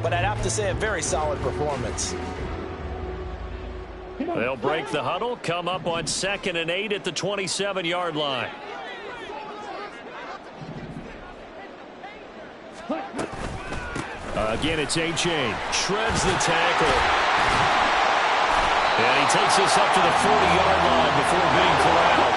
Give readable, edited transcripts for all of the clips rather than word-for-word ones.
but I'd have to say a very solid performance. They'll break the huddle, come up on 2nd and 8 at the 27-yard line. Again, it's A-Chain. Shreds the tackle. And he takes this up to the 40-yard line before being corralled.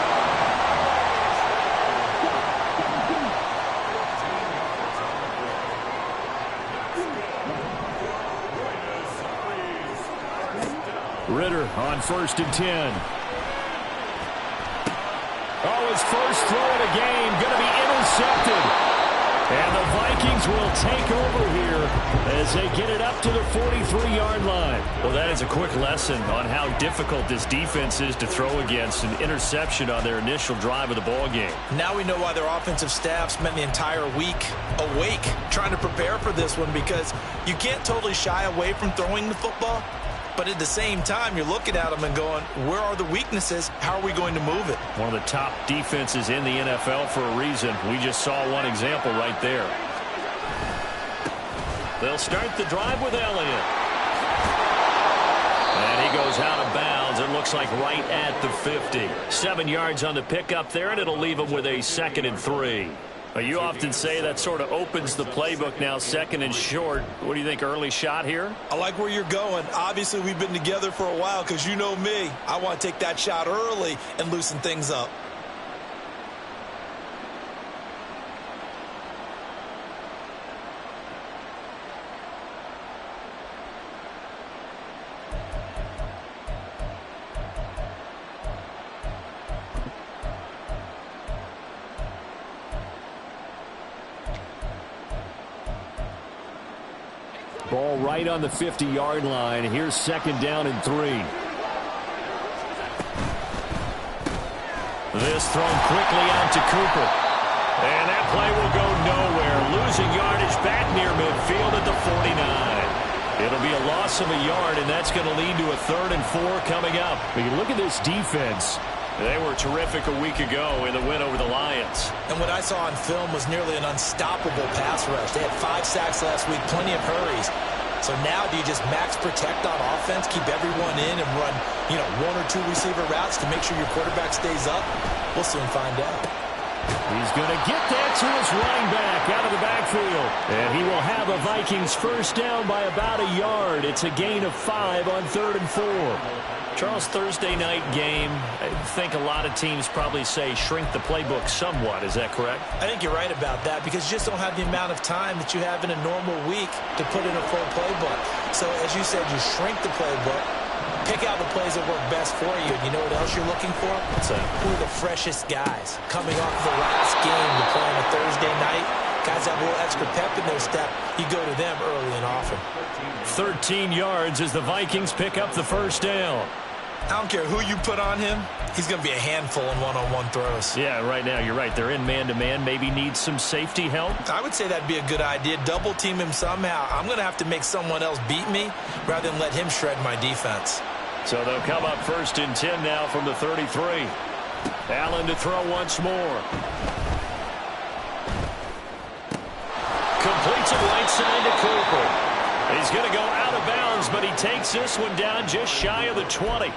Ritter on 1st and 10. Oh, his first throw of the game going to be intercepted. And the Vikings will take over here as they get it up to the 43-yard line. Well, that is a quick lesson on how difficult this defense is to throw against. An interception on their initial drive of the ball game. Now we know why their offensive staff spent the entire week awake trying to prepare for this one, because you can't totally shy away from throwing the football. But at the same time, you're looking at them and going, where are the weaknesses? How are we going to move it? One of the top defenses in the NFL for a reason. We just saw one example right there. They'll start the drive with Elliott. And he goes out of bounds. It looks like right at the 50. 7 yards on the pickup there, and it'll leave him with a 2nd and 3. You often say that sort of opens the playbook now, 2nd and short. What do you think, early shot here? I like where you're going. Obviously, we've been together for a while, because you know me. I want to take that shot early and loosen things up. Ball right on the 50-yard line. Here's 2nd down and 3. This thrown quickly out to Cooper. And that play will go nowhere. Losing yardage back near midfield at the 49. It'll be a loss of a yard, and that's going to lead to a 3rd and 4 coming up. When you look at this defense, they were terrific a week ago in the win over the Lions. And what I saw on film was nearly an unstoppable pass rush. They had 5 sacks last week, plenty of hurries. So now do you just max protect on offense, keep everyone in, and run, 1 or 2 receiver routes to make sure your quarterback stays up? We'll soon find out. He's going to get that to his running back out of the backfield. And he will have a Vikings first down by about a yard. It's a gain of 5 on 3rd and 4. Charles, Thursday night game, I think a lot of teams probably say shrink the playbook somewhat. Is that correct? I think you're right about that, because you just don't have the amount of time that you have in a normal week to put in a full playbook. So, as you said, you shrink the playbook, pick out the plays that work best for you. And you know what else you're looking for? What's that? Who are the freshest guys coming off the last game to play on a Thursday night? Guys have a little extra pep in their step. You go to them early and often. 13 yards as the Vikings pick up the first down. I don't care who you put on him. He's going to be a handful in one-on-one throws. Yeah, right now, you're right. They're in man-to-man. Maybe need some safety help. I would say that'd be a good idea. Double team him somehow. I'm going to have to make someone else beat me rather than let him shred my defense. So they'll come up 1st and 10 now from the 33. Allen to throw once more. Completes it right side to Cooper. He's going to go out of bounds, but he takes this one down just shy of the 20.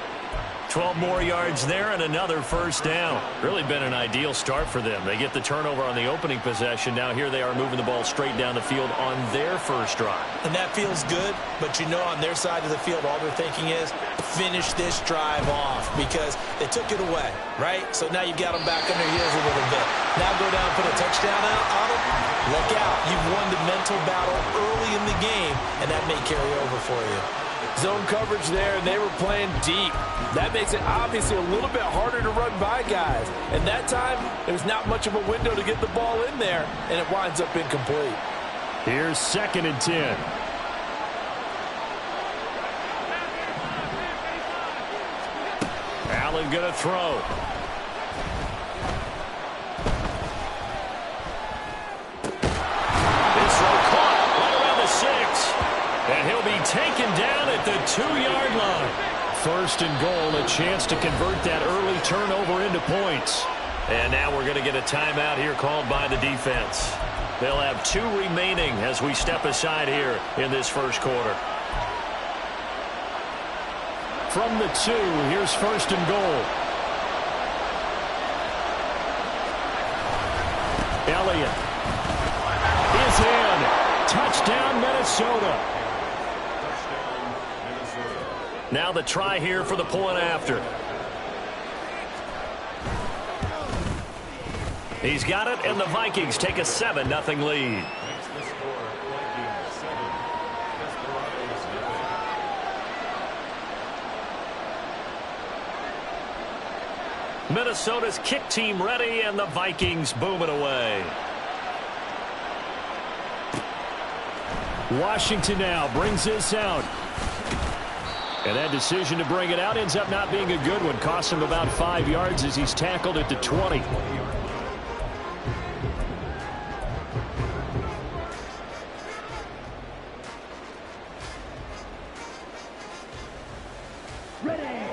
12 more yards there and another first down. Really been an ideal start for them. They get the turnover on the opening possession. Now here they are moving the ball straight down the field on their first drive. And that feels good, but on their side of the field, all they're thinking is finish this drive off, because they took it away, right? So now you got them back on their heels a little bit. Now go down and put a touchdown out on them. Look out. You've won the mental battle early in the game, and that may carry over for you. Zone coverage there, and they were playing deep. That makes it obviously a little bit harder to run by guys. And that time, there's not much of a window to get the ball in there, and it winds up incomplete. Here's 2nd and 10. Allen going to throw. This throw caught right around the 6. And he'll be taken down at the 2-yard line. 1st and goal, a chance to convert that early turnover into points. And now we're going to get a timeout here called by the defense. They'll have 2 remaining as we step aside here in this first quarter. From the 2, here's first and goal. Elliott is in. Touchdown, Minnesota. Now the try here for the point after. He's got it, and the Vikings take a 7-0 lead. Minnesota's kick team ready, and the Vikings boom it away. Washington now brings this out. And that decision to bring it out ends up not being a good one. Costs him about 5 yards as he's tackled at the 20.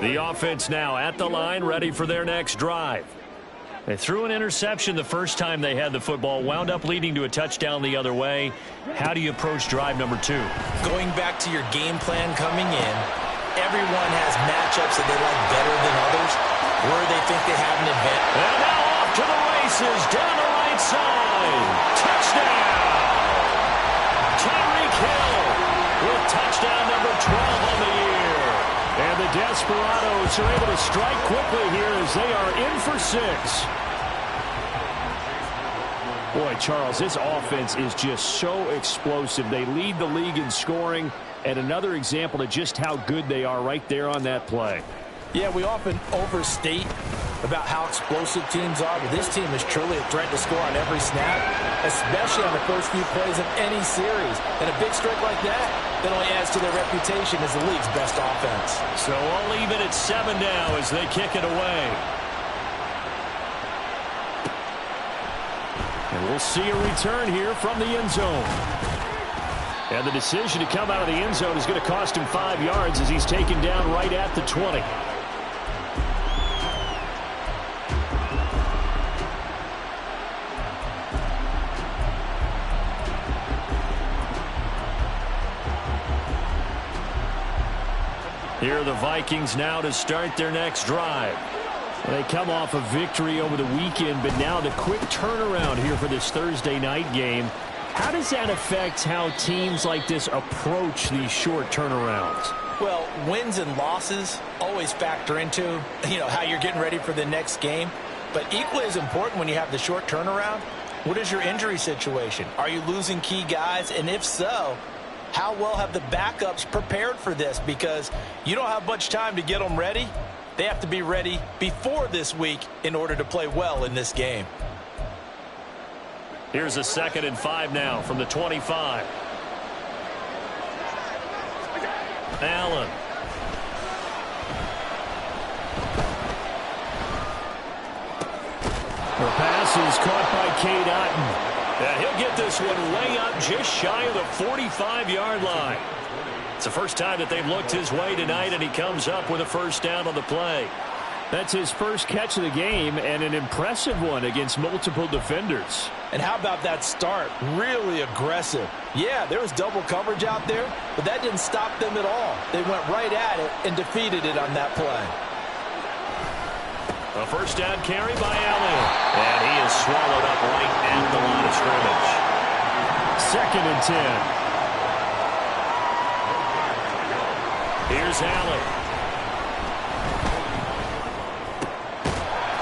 The offense now at the line, ready for their next drive. They threw an interception the first time they had the football, wound up leading to a touchdown the other way. How do you approach drive number 2? Going back to your game plan coming in, everyone has matchups that they like better than others, where they think they have an advantage. And now off to the races, down the right side. Touchdown! Tyreek Hill with touchdown number 12 on the year. And the Desperados are able to strike quickly here as they are in for 6. Boy, Charles, this offense is just so explosive. They lead the league in scoring, and another example of just how good they are right there on that play. Yeah, we often overstate about how explosive teams are, but this team is truly a threat to score on every snap, especially on the first few plays of any series. And a big strike like that only adds to their reputation as the league's best offense. So all even at 7 now as they kick it away. And we'll see a return here from the end zone. And the decision to come out of the end zone is going to cost him 5 yards as he's taken down right at the 20. Here are the Vikings now to start their next drive. They come off a victory over the weekend, but now the quick turnaround here for this Thursday night game. How does that affect how teams like this approach these short turnarounds? Well, wins and losses always factor into, how you're getting ready for the next game. But equally as important when you have the short turnaround, what is your injury situation? Are you losing key guys? And if so, how well have the backups prepared for this? Because you don't have much time to get them ready. They have to be ready before this week in order to play well in this game. Here's a 2nd and 5 now from the 25. Allen. The pass is caught by Cade Otton. And he'll get this one way up just shy of the 45-yard line. It's the first time that they've looked his way tonight, and he comes up with a first down on the play. That's his first catch of the game, and an impressive one against multiple defenders. And how about that start? Really aggressive. Yeah, there was double coverage out there, but that didn't stop them at all. They went right at it and defeated it on that play. A first down carry by Allen. And he is swallowed up right at the line of scrimmage. 2nd and 10. Here's Allen.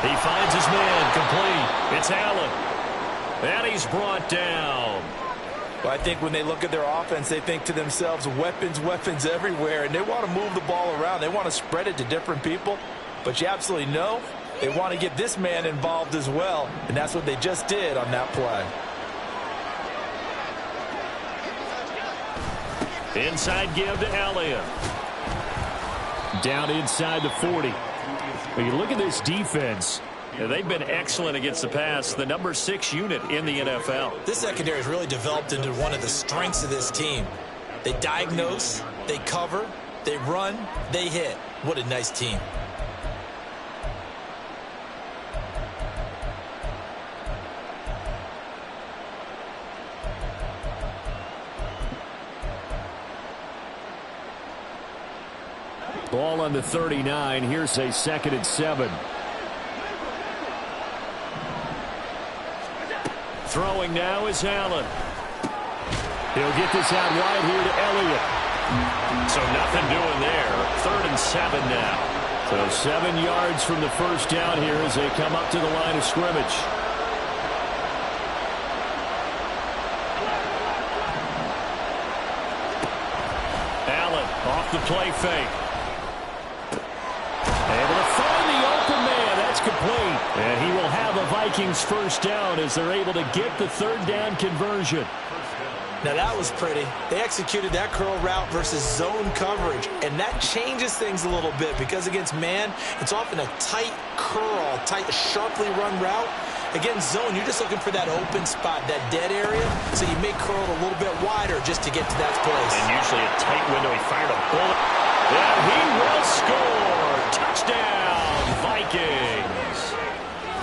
He finds his man complete. It's Allen. And he's brought down. Well, I think when they look at their offense, they think to themselves, weapons, weapons everywhere. And they want to move the ball around. They want to spread it to different people. But you absolutely know they want to get this man involved as well. And that's what they just did on that play. Inside give to Elliott. Down inside the 40. When you look at this defense, they've been excellent against the pass, the number 6 unit in the NFL. This secondary has really developed into one of the strengths of this team. They diagnose, they cover, they run, they hit. What a nice team. Ball on the 39. Here's a 2nd and 7. Throwing now is Allen. He'll get this out wide here to Elliott. So nothing doing there. 3rd and 7 now. So 7 yards from the first down here as they come up to the line of scrimmage. Allen off the play fake. Able to find the open man. That's complete. And he will have a Vikings first down as they're able to get the 3rd down conversion. Now that was pretty. They executed that curl route versus zone coverage, and that changes things a little bit because against man, it's often a tight curl, sharply run route. Against zone, you're just looking for that open spot, that dead area, so you may curl it a little bit wider just to get to that place. And usually a tight window. He fired a bullet. And he will score. Touchdown, Vikings.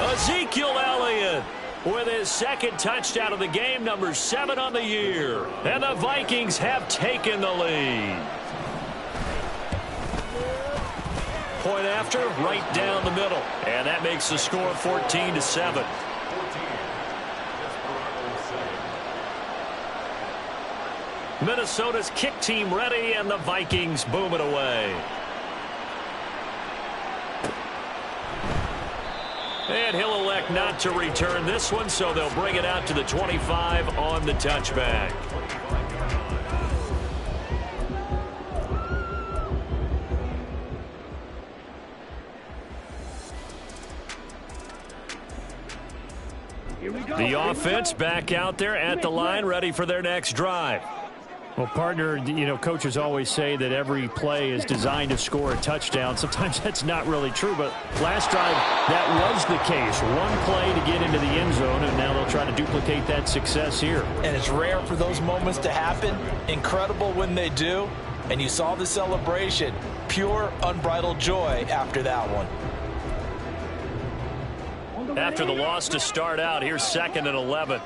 Ezekiel Elliott with his 2nd touchdown of the game, number 7 on the year. And the Vikings have taken the lead. Point after, right down the middle. And that makes the score 14-7. Minnesota's kick team ready, and the Vikings boom it away. And he'll elect not to return this one, so they'll bring it out to the 25 on the touchback. The offense back out there at the line, ready for their next drive. Well, partner, coaches always say that every play is designed to score a touchdown. Sometimes that's not really true, but last drive, that was the case. One play to get into the end zone, and now they'll try to duplicate that success here. And it's rare for those moments to happen. Incredible when they do. And you saw the celebration. Pure, unbridled joy after that one. After the loss to start out, here's 2nd and 11.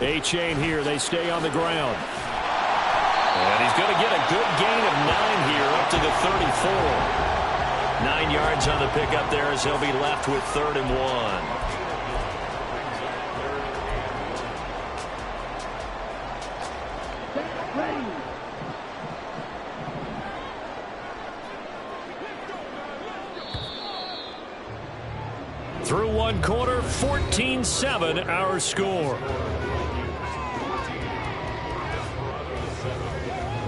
A-chain here. They stay on the ground. And he's going to get a good gain of 9 here up to the 34. 9 yards on the pickup there as he'll be left with 3rd and 1. Through 1 quarter, 14-7 our score.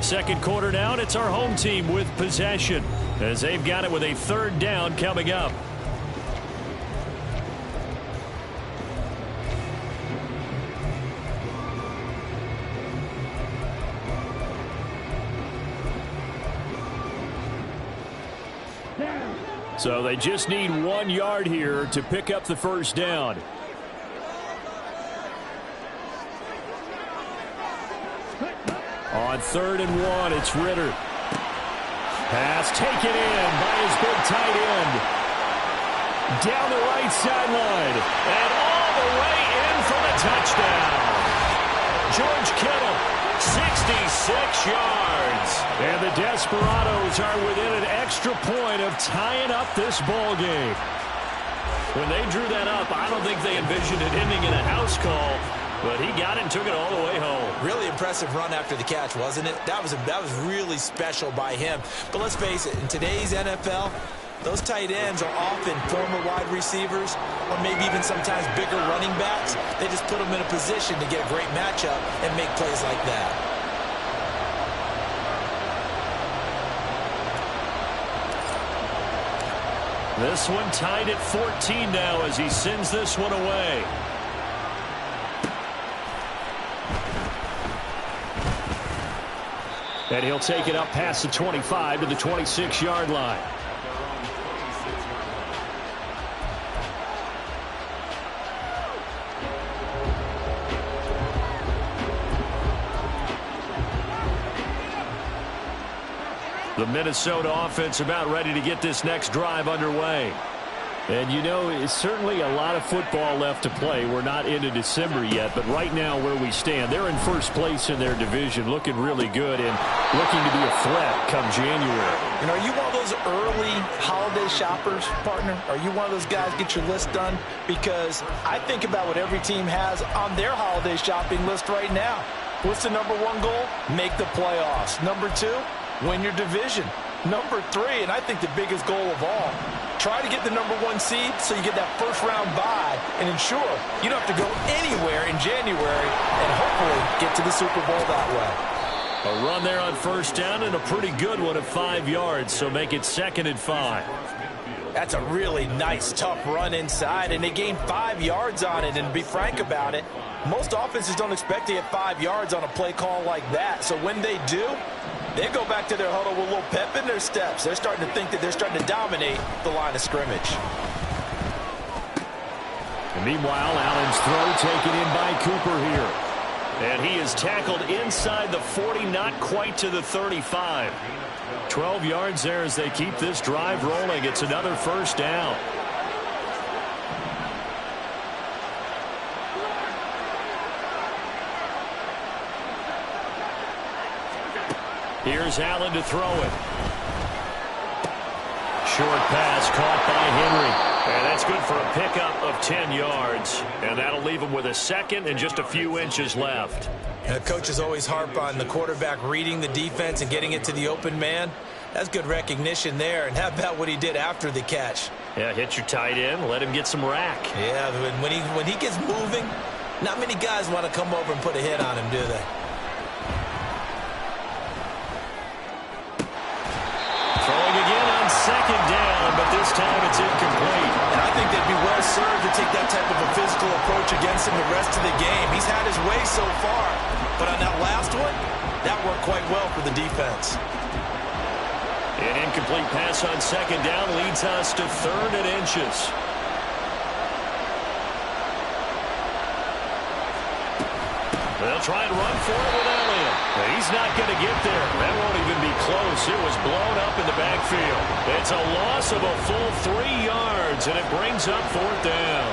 2nd quarter now, and it's our home team with possession as they've got it with a 3rd down coming up. So they just need 1 yard here to pick up the first down. On 3rd and 1, it's Ritter. Pass taken in by his big tight end. Down the right sideline. And all the way in for the touchdown. George Kittle, 66 yards. And the Desperados are within an extra point of tying up this ball game. When they drew that up, I don't think they envisioned it ending in a house call, but he got it and took it all the way home. Really impressive run after the catch, wasn't it? That was really special by him. But let's face it, in today's NFL, those tight ends are often former wide receivers or maybe even sometimes bigger running backs. They just put them in a position to get a great matchup and make plays like that. This one tied at 14 now as he sends this one away. And he'll take it up past the 25 to the 26-yard line. The Minnesota offense about ready to get this next drive underway. And, you know, it's certainly a lot of football left to play. We're not into December yet, but right now where we stand, they're in first place in their division, looking really good and looking to be a threat come January. And are you one of those early holiday shoppers, partner? Are you one of those guys get your list done? Because I think about what every team has on their holiday shopping list right now. What's the number one goal? Make the playoffs. Number two, win your division. Number three, and I think the biggest goal of all, try to get the number one seed so you get that first round bye and ensure you don't have to go anywhere in January and hopefully get to the Super Bowl that way. A run there on first down and a pretty good one at 5 yards, so make it 2nd and 5. That's a really nice, tough run inside, and they gained 5 yards on it. And to be frank about it, most offenses don't expect to get 5 yards on a play call like that. So when they do, they go back to their huddle with a little pep in their steps. They're starting to think that they're starting to dominate the line of scrimmage. And meanwhile, Allen's throw taken in by Cooper here. And he is tackled inside the 40, not quite to the 35. 12 yards there as they keep this drive rolling. It's another first down. Here's Allen to throw it. Short pass caught by Henry. And that's good for a pickup of 10 yards. And that'll leave him with a second and just a few inches left. Coaches always harp on the quarterback reading the defense and getting it to the open man. That's good recognition there. And how about what he did after the catch? Yeah, hit your tight end, let him get some rack. Yeah, when he gets moving, not many guys want to come over and put a hit on him, do they? Throwing again on second down, but this time it's incomplete. And I think they'd be well served to take that type of a physical approach against him the rest of the game. He's had his way so far, but on that last one, that worked quite well for the defense. An incomplete pass on second down leads us to 3rd and inches. They'll try and run for it with Elliott. He's not going to get there. That won't even be close. It was blown up in the backfield. It's a loss of a full 3 yards, and it brings up 4th down.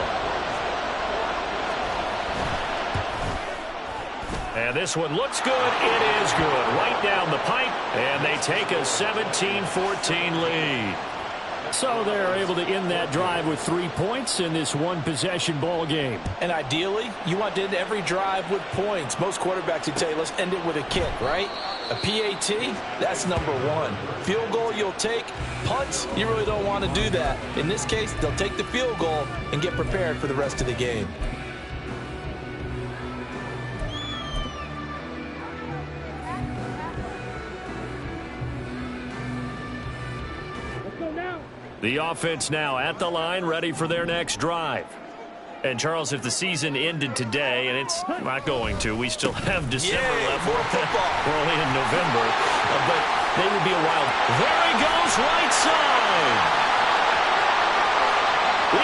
And this one looks good. It is good. Right down the pipe, and they take a 17-14 lead. So they're able to end that drive with 3 points in this one-possession ball game. And ideally, you want to end every drive with points. Most quarterbacks would tell you, let's end it with a kick, right? A PAT, that's number one. Field goal, you'll take. Punts, you really don't want to do that. In this case, they'll take the field goal and get prepared for the rest of the game. The offense now at the line, ready for their next drive. And, Charles, if the season ended today, and it's not going to, we still have December left. More football. We're only in November. But they would be a wild. There he goes, right side.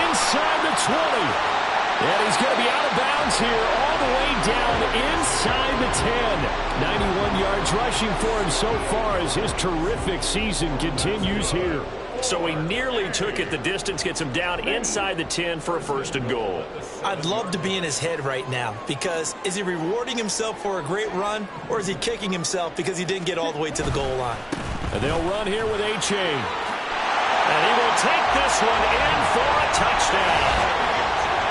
Inside the 20. And he's going to be out of bounds here all the way down inside the 10. 91 yards rushing for him so far as his terrific season continues here. So he nearly took it the distance, gets him down inside the 10 for a 1st and goal. I'd love to be in his head right now because is he rewarding himself for a great run or is he kicking himself because he didn't get all the way to the goal line? And they'll run here with A-Chain. And he will take this one in for a touchdown.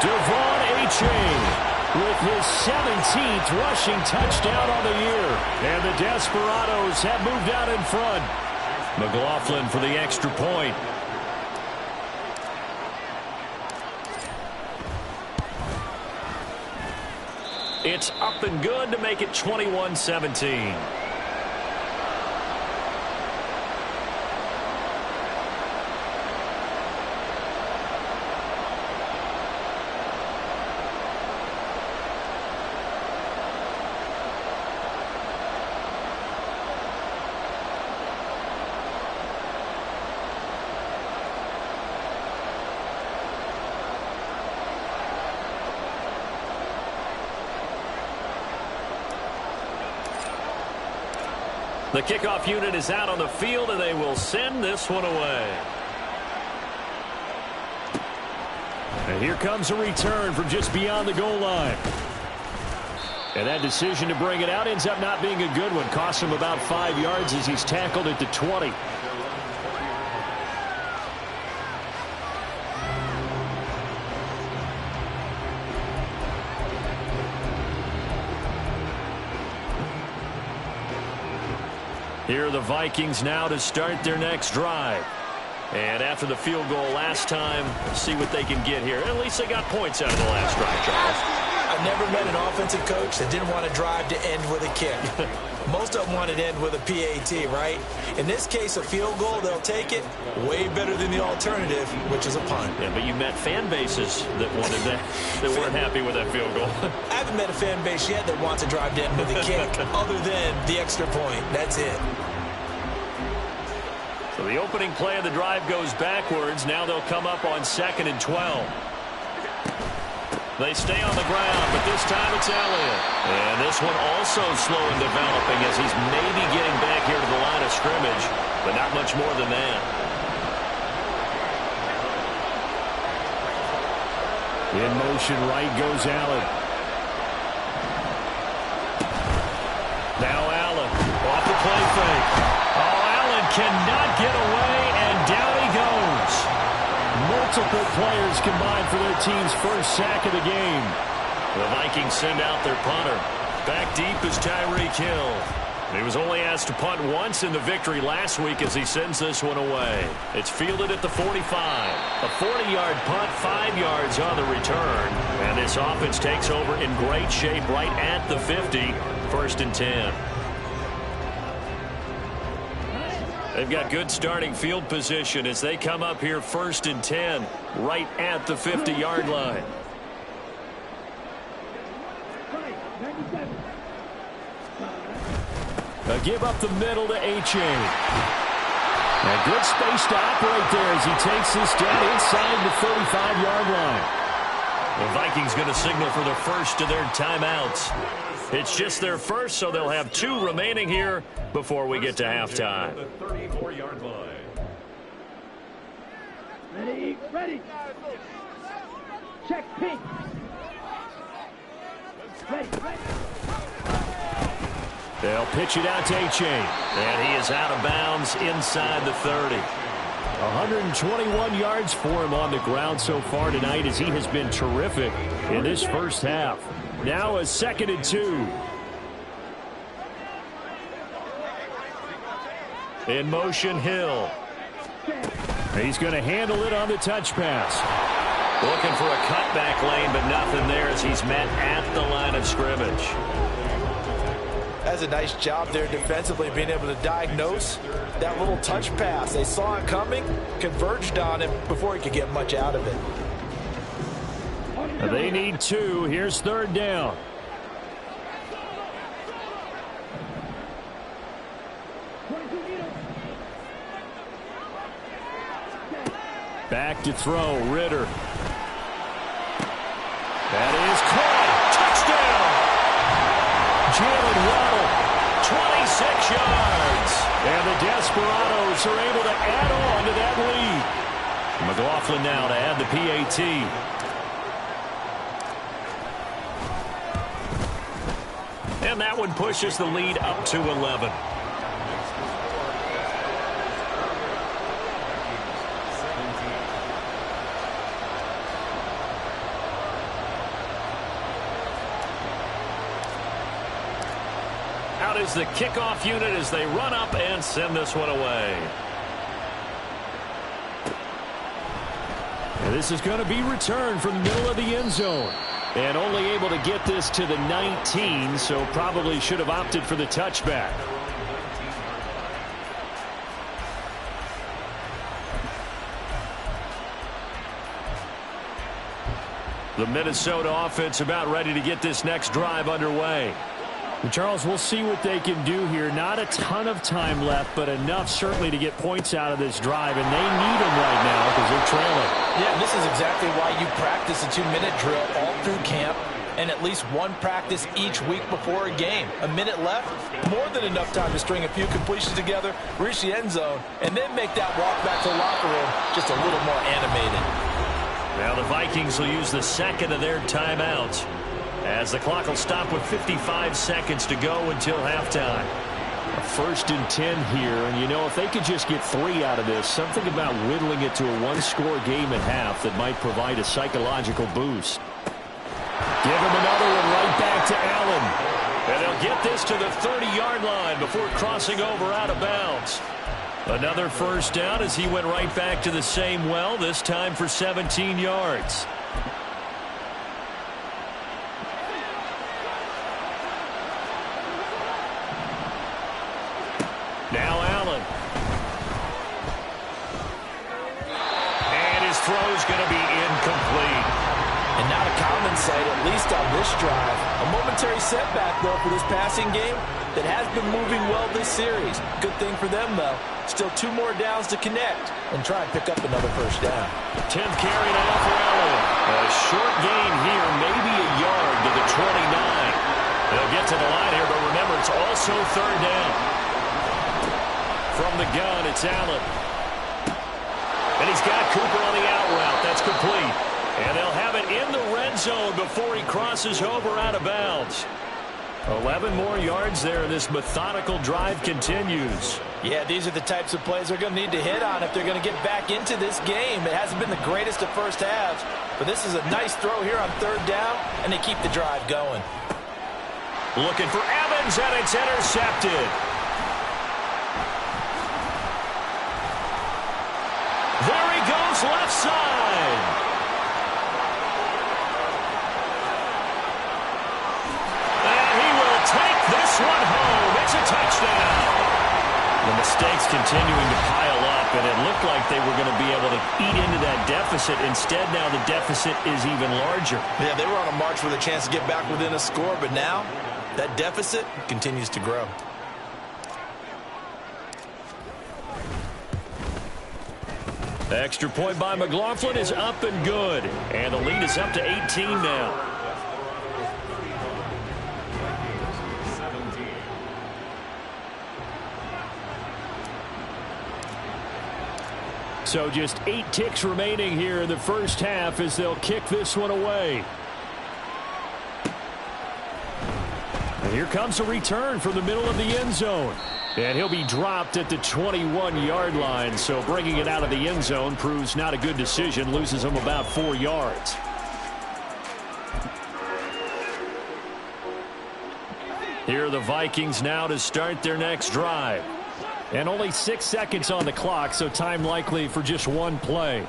Devon A-Chain with his 17th rushing touchdown on the year. And the Desperados have moved out in front. McLaughlin for the extra point. It's up and good to make it 21-17. The kickoff unit is out on the field, and they will send this one away. And here comes a return from just beyond the goal line. And that decision to bring it out ends up not being a good one. Costs him about 5 yards as he's tackled at the 20. Here are the Vikings now to start their next drive. And after the field goal last time, see what they can get here. At least they got points out of the last drive, Charles. I've never met an offensive coach that didn't want to drive to end with a kick. Most of them wanted to end with a PAT, right? In this case, a field goal, they'll take it. Way better than the alternative, which is a punt. Yeah, but you met fan bases that wanted that, that weren't happy with that field goal. I haven't met a fan base yet that wants to drive to end with a kick, other than the extra point. That's it. So the opening play of the drive goes backwards. Now they'll come up on 2nd and 12. They stay on the ground, but this time it's Elliott. And this one also slow in developing as he's maybe getting back here to the line of scrimmage, but not much more than that. In motion, right goes Allen. Now Allen off the play fake. Oh, Allen cannot get away, and down he goes. Multiple players combined for their team's first sack of the game. The Vikings send out their punter. Back deep is Tyreek Hill. He was only asked to punt once in the victory last week as he sends this one away. It's fielded at the 45. A 40-yard punt, 5 yards on the return. And this offense takes over in great shape right at the 50. 1st and 10. They've got good starting field position as they come up here 1st and 10 right at the 50-yard line. A give up the middle to H.A. A good space to operate there as he takes this down inside the 35-yard line. The Vikings going to signal for the first of their timeouts. It's just their first, so they'll have 2 remaining here before we get to halftime. The 34-yard line. Ready. Check pink. Ready. They'll pitch it out to H.A. And he is out of bounds inside the 30. 121 yards for him on the ground so far tonight as he has been terrific in this first half. Now a 2nd and 2. In motion, Hill. He's going to handle it on the touch pass. Looking for a cutback lane, but nothing there as he's met at the line of scrimmage. That's a nice job there defensively, being able to diagnose that little touch pass. They saw it coming, converged on him before he could get much out of it. They need 2. Here's 3rd down. Back to throw, Ritter. That is caught. Touchdown! Jalen Waddle, 26 yards. And the Desperados are able to add on to that lead. McLaughlin now to add the PAT. And that one pushes the lead up to 11. Out is the kickoff unit as they run up and send this one away. And this is going to be returned from the middle of the end zone. And only able to get this to the 19, so probably should have opted for the touchback. The Minnesota offense about ready to get this next drive underway. And Charles, we'll see what they can do here. Not a ton of time left, but enough certainly to get points out of this drive, and they need them right now because they're trailing. Yeah, this is exactly why you practice a 2-minute drill all through camp and at least one practice each week before a game. A minute left, more than enough time to string a few completions together, reach the end zone, and then make that walk back to the locker room just a little more animated. Now the Vikings will use the second of their timeouts as the clock will stop with 55 seconds to go until halftime. A 1st and 10 here, and you know, if they could just get 3 out of this, something about whittling it to a one-score game at half that might provide a psychological boost. Give him another one right back to Allen. And they'll get this to the 30-yard line before crossing over out of bounds. Another first down as he went right back to the same well, this time for 17 yards. Now Allen. And his throw's going to be incomplete. And not a common sight, at least on this drive. A momentary setback, though, for this passing game that has been moving well this series. Good thing for them, though. Still 2 more downs to connect and try and pick up another first down. 10th carry now for Allen. A short gain here, maybe a yard to the 29. They'll get to the line here, but remember, it's also 3rd down. From the gun, it's Allen. And he's got Cooper on the out route. That's complete. And they'll have it in the red zone before he crosses over out of bounds. 11 more yards there, and this methodical drive continues. Yeah, these are the types of plays they're going to need to hit on if they're going to get back into this game. It hasn't been the greatest of first halves, but this is a nice throw here on 3rd down, and they keep the drive going. Looking for Evans, and it's intercepted. There he goes, left side. Take this one home. It's a touchdown. The mistakes continuing to pile up, and it looked like they were going to be able to eat into that deficit. Instead, now the deficit is even larger. Yeah, they were on a march with a chance to get back within a score, but now that deficit continues to grow. The extra point by McLaughlin is up and good, and the lead is up to 18 now. So just 8 ticks remaining here in the first half as they'll kick this one away. And here comes a return from the middle of the end zone. And he'll be dropped at the 21-yard line. So bringing it out of the end zone proves not a good decision. Loses him about 4 yards. Here are the Vikings now to start their next drive. And only 6 seconds on the clock, so time likely for just one play.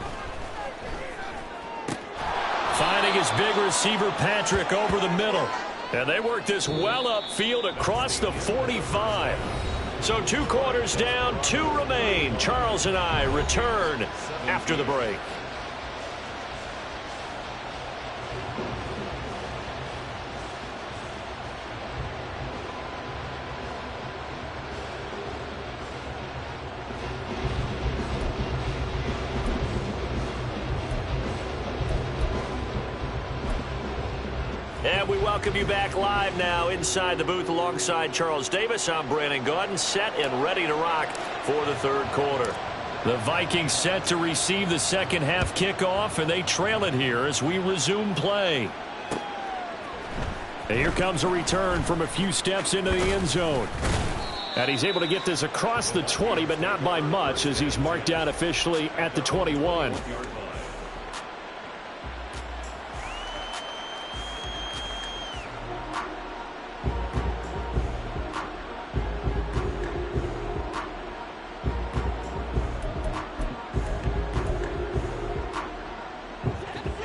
Finding his big receiver, Patrick, over the middle. And they work this well upfield across the 45. So 2 quarters down, 2 remain. Charles and I return after the break. And we welcome you back live now inside the booth alongside Charles Davis. I'm Brandon Gaudin, set and ready to rock for the 3rd quarter. The Vikings set to receive the second half kickoff, and they trail it here as we resume play. And here comes a return from a few steps into the end zone. And he's able to get this across the 20, but not by much as he's marked down officially at the 21.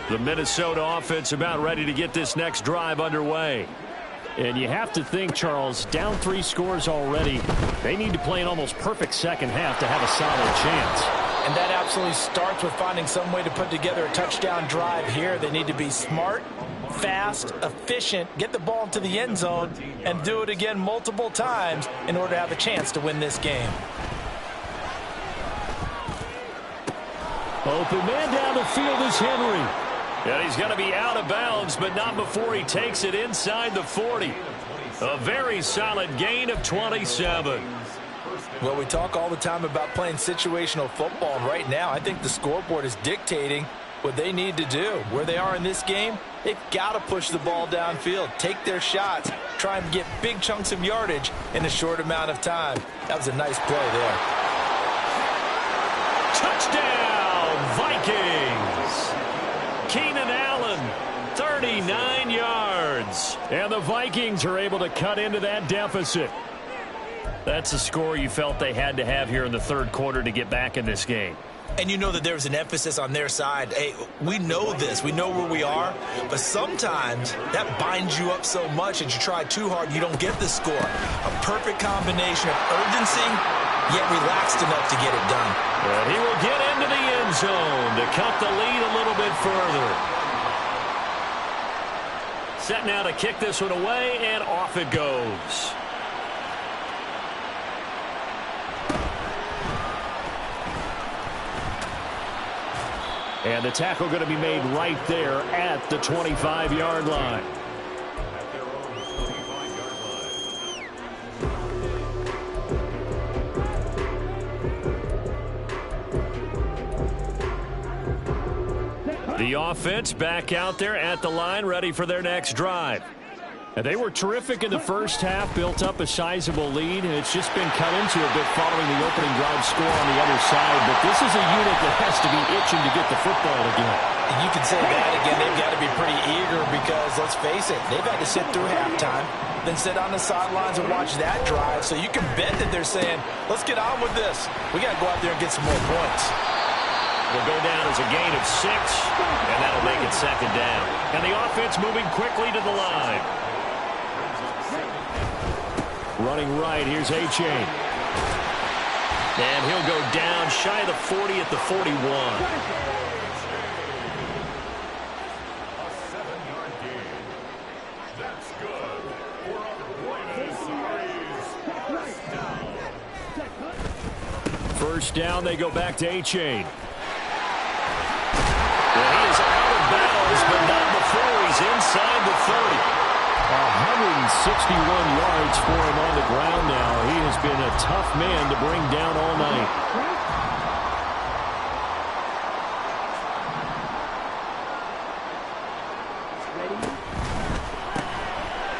The Minnesota offense about ready to get this next drive underway. And you have to think, Charles, down 3 scores already. They need to play an almost perfect second half to have a solid chance. And that absolutely starts with finding some way to put together a touchdown drive here. They need to be smart, fast, efficient, get the ball into the end zone, and do it again multiple times in order to have a chance to win this game. Open man down the field is Henry. And he's going to be out of bounds, but not before he takes it inside the 40. A very solid gain of 27. Well, we talk all the time about playing situational football, and right now I think the scoreboard is dictating what they need to do. Where they are in this game, they've got to push the ball downfield, take their shots, try and get big chunks of yardage in a short amount of time. That was a nice play there. Touchdown, Vikings! Keenan Allen, 39 yards. And the Vikings are able to cut into that deficit. That's a score you felt they had to have here in the third quarter to get back in this game. And you know that there's an emphasis on their side. Hey, we know this. We know where we are. But sometimes that binds you up so much that you try too hard, you don't get the score. A perfect combination of urgency, yet relaxed enough to get it done. And he will get into the end zone to cut the lead a little bit further. Set now to kick this one away, and off it goes. And the tackle going to be made right there at the 25-yard line. The offense back out there at the line, ready for their next drive. And they were terrific in the first half, built up a sizable lead, and it's just been cut into a bit following the opening drive score on the other side. But this is a unit that has to be itching to get the football again. And you can say that again. They've got to be pretty eager because, let's face it, they've had to sit through halftime, then sit on the sidelines and watch that drive. So you can bet that they're saying, let's get on with this. We got to go out there and get some more points. Will go down as a gain of 6, and that'll make it second down. And the offense moving quickly to the line. Running right, here's A-Chain. And he'll go down shy of the 40 at the 41. First down, they go back to A-Chain. Well, he is out of bounds, but not before he's inside the 30. 161 yards for him on the ground now. He has been a tough man to bring down all night.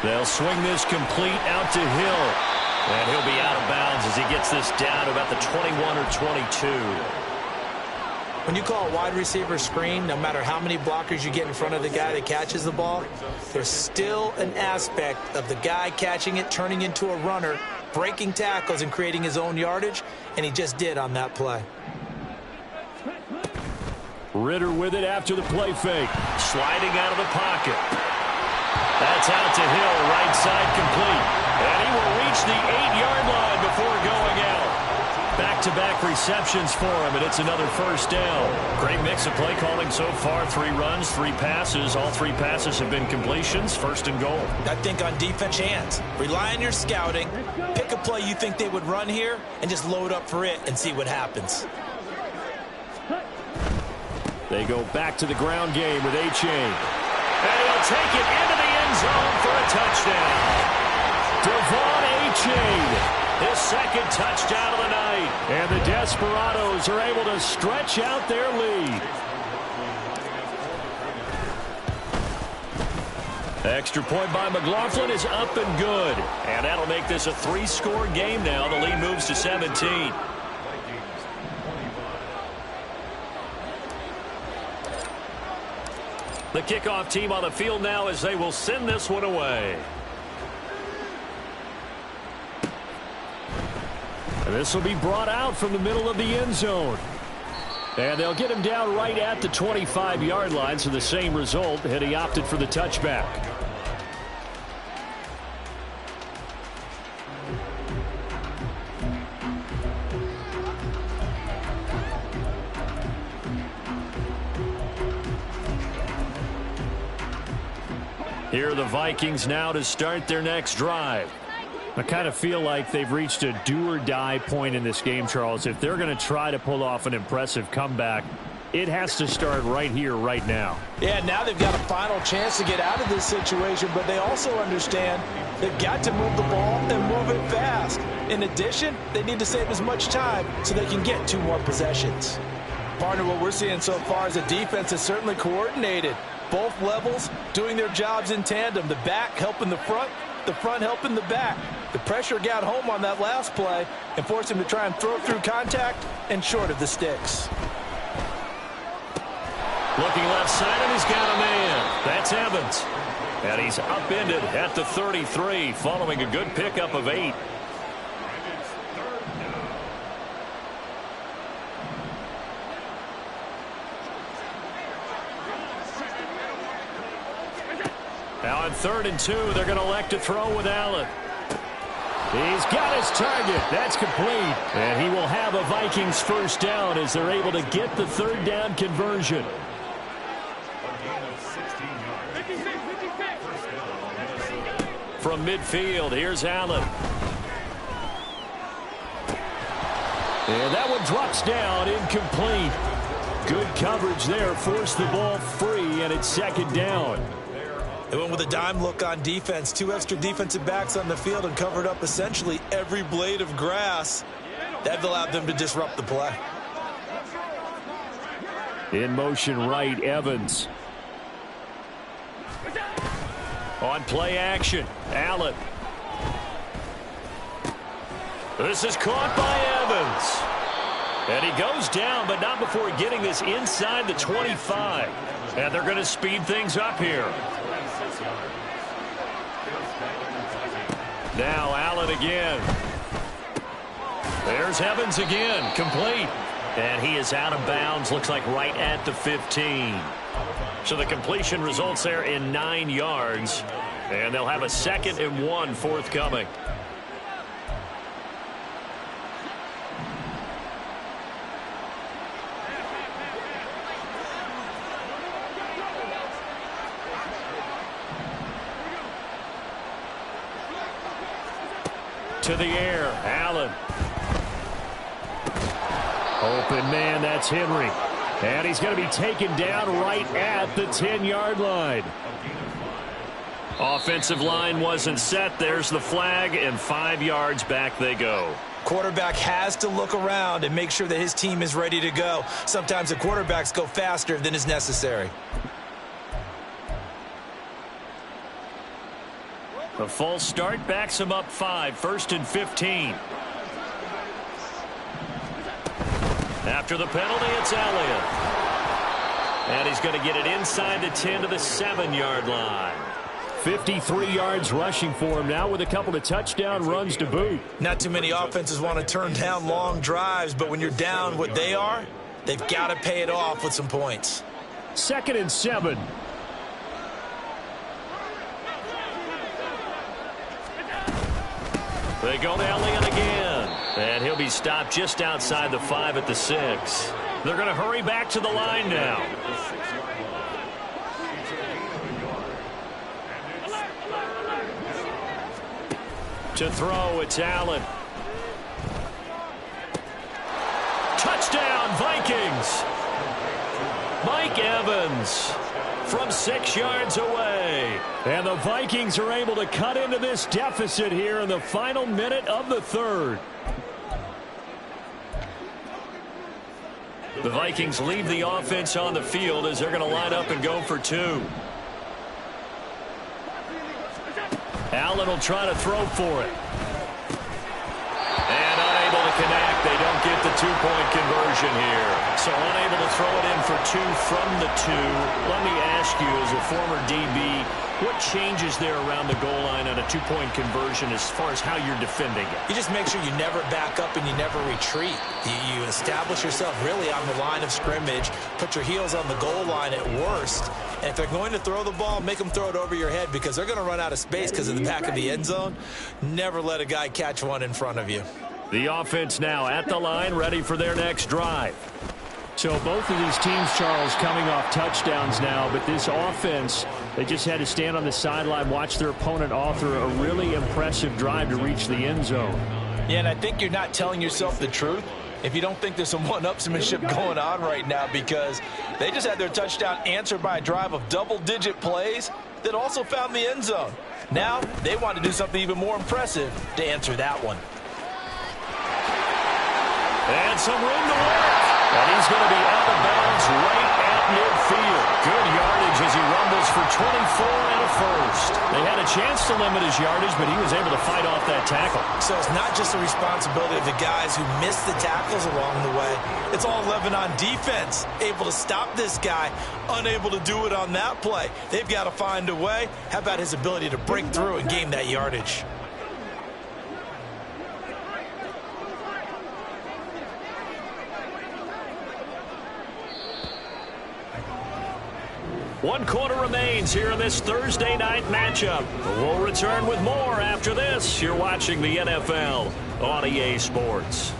They'll swing this complete out to Hill. And he'll be out of bounds as he gets this down to about the 21 or 22. When you call a wide receiver screen, no matter how many blockers you get in front of the guy that catches the ball, there's still an aspect of the guy catching it, turning into a runner, breaking tackles and creating his own yardage, and he just did on that play. Ritter with it after the play fake. Sliding out of the pocket. That's out to Hill, right side complete. And he will reach the 8-yard line before going out. Back-to-back receptions for him, and it's another first down. Great mix of play calling so far. 3 runs, 3 passes. All 3 passes have been completions. First and goal. I think on defense, chance. Rely on your scouting. Pick a play you think they would run here and just load up for it and see what happens. They go back to the ground game with A-Chain. And he'll take it into the end zone for a touchdown. Devon A-Chain. His second touchdown of the night. And the Desperados are able to stretch out their lead. Extra point by McLaughlin is up and good. And that'll make this a 3-score game now. The lead moves to 17. The kickoff team on the field now as they will send this one away. And this will be brought out from the middle of the end zone. And they'll get him down right at the 25-yard line, so the same result, and he opted for the touchback. Here are the Vikings now to start their next drive. I kind of feel like they've reached a do-or-die point in this game, Charles. If they're going to try to pull off an impressive comeback, it has to start right here, right now. Yeah, now they've got a final chance to get out of this situation, but they also understand they've got to move the ball and move it fast. In addition, they need to save as much time so they can get 2 more possessions. Partner, what we're seeing so far is the defense is certainly coordinated. Both levels doing their jobs in tandem. The back helping the front helping the back. The pressure got home on that last play and forced him to try and throw through contact and short of the sticks. Looking left side, and he's got a man. That's Evans. And he's upended at the 33 following a good pickup of 8. Now on 3rd and 2, they're going to elect to throw with Allen. He's got his target. That's complete. And he will have a Vikings first down as they're able to get the 3rd down conversion. From midfield, here's Allen. And that one drops down, incomplete. Good coverage there, forced the ball free, and it's 2nd down. They went with a dime look on defense. 2 extra defensive backs on the field and covered up essentially every blade of grass. That allowed them to disrupt the play. In motion right, Evans. On play action, Allen. This is caught by Evans. And he goes down, but not before getting this inside the 25. And they're going to speed things up here. Now Allen again. There's Evans again, complete. And he is out of bounds, looks like right at the 15. So the completion results there in 9 yards. And they'll have a 2nd and 1 forthcoming. To the air, Allen. Open man, that's Henry. And he's going to be taken down right at the 10-yard line. Offensive line wasn't set. There's the flag, and 5 yards back they go. Quarterback has to look around and make sure that his team is ready to go. Sometimes the quarterbacks go faster than is necessary. The false start backs him up 5, 1st and 15. After the penalty, it's Elliott. And he's going to get it inside the 10 to the 7-yard line. 53 yards rushing for him now with a couple of touchdown runs to boot. Not too many offenses want to turn down long drives, but when you're down what they are, they've got to pay it off with some points. 2nd and 7. They go to Elliott again. And he'll be stopped just outside the 5 at the 6. They're going to hurry back to the line now. To throw, it's Allen. Touchdown, Vikings. Mike Evans from 6 yards away. And the Vikings are able to cut into this deficit here in the final minute of the 3rd. The Vikings leave the offense on the field as they're going to line up and go for 2. Allen will try to throw for it. And unable to connect. They don't get the 2-point conversion here. So unable to throw it in for 2 from the 2. Let me ask you, as a former DB, what changes there around the goal line on a 2-point conversion as far as how you're defending it? You just make sure you never back up and you never retreat. You establish yourself really on the line of scrimmage, put your heels on the goal line at worst, and if they're going to throw the ball, make them throw it over your head because they're going to run out of space because of the back of the end zone. Never let a guy catch one in front of you. The offense now at the line, ready for their next drive. So both of these teams, Charles, coming off touchdowns now, but this offense, they just had to stand on the sideline, watch their opponent author a really impressive drive to reach the end zone. Yeah, and I think you're not telling yourself the truth if you don't think there's some one-upsmanship going on right now, because they just had their touchdown answered by a drive of double-digit plays that also found the end zone. Now they want to do something even more impressive to answer that one. And some room to work. And he's going to be out of bounds right at midfield. Good yardage as he rumbles for 24 and a first. They had a chance to limit his yardage, but he was able to fight off that tackle. So it's not just the responsibility of the guys who missed the tackles along the way. It's all 11 on defense, able to stop this guy, unable to do it on that play. They've got to find a way. How about his ability to break through and gain that yardage? One quarter remains here in this Thursday night matchup. We'll return with more after this. You're watching the NFL on EA Sports.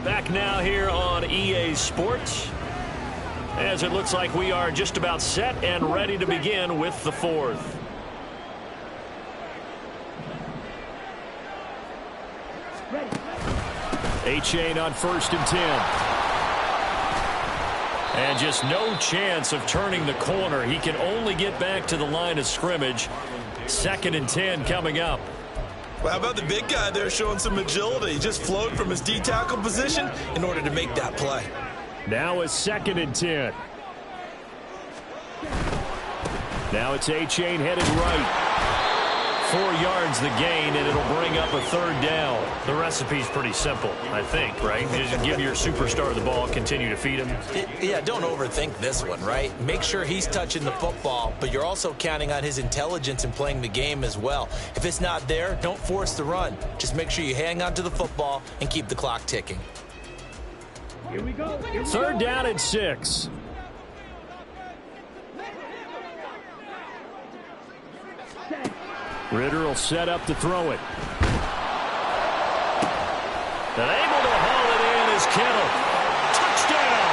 Back now here on EA Sports, as it looks like we are just about set and ready to begin with the fourth. A-Chain on 1st and 10. And just no chance of turning the corner. He can only get back to the line of scrimmage. 2nd and 10 coming up. Well, how about the big guy there showing some agility? He just flowed from his D-tackle position in order to make that play. Now it's 2nd and 10. Now it's A-Chain headed right. 4 yards the gain, and it'll bring up a 3rd down. The recipe's pretty simple, I think, right? You just give your superstar the ball, continue to feed him. Yeah, don't overthink this one, right? Make sure he's touching the football, but you're also counting on his intelligence in playing the game as well. If it's not there, don't force the run. Just make sure you hang on to the football and keep the clock ticking. Here we go. 3rd down and 6. Ritter will set up to throw it. And able to haul it in is Kittle. Touchdown!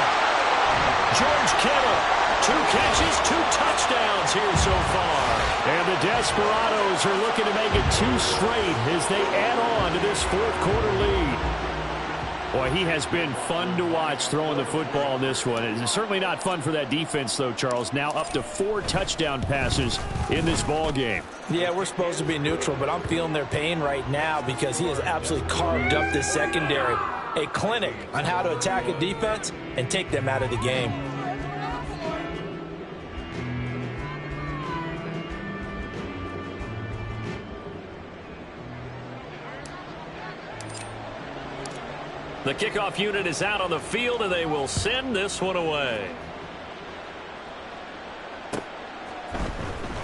George Kittle. 2 catches, 2 touchdowns here so far. And the Desperados are looking to make it 2 straight as they add on to this 4th quarter lead. Boy, he has been fun to watch throwing the football in this one. It's certainly not fun for that defense, though, Charles. Now up to 4 touchdown passes in this ball game. Yeah, we're supposed to be neutral, but I'm feeling their pain right now because he has absolutely carved up this secondary. A clinic on how to attack a defense and take them out of the game. The kickoff unit is out on the field, and they will send this one away.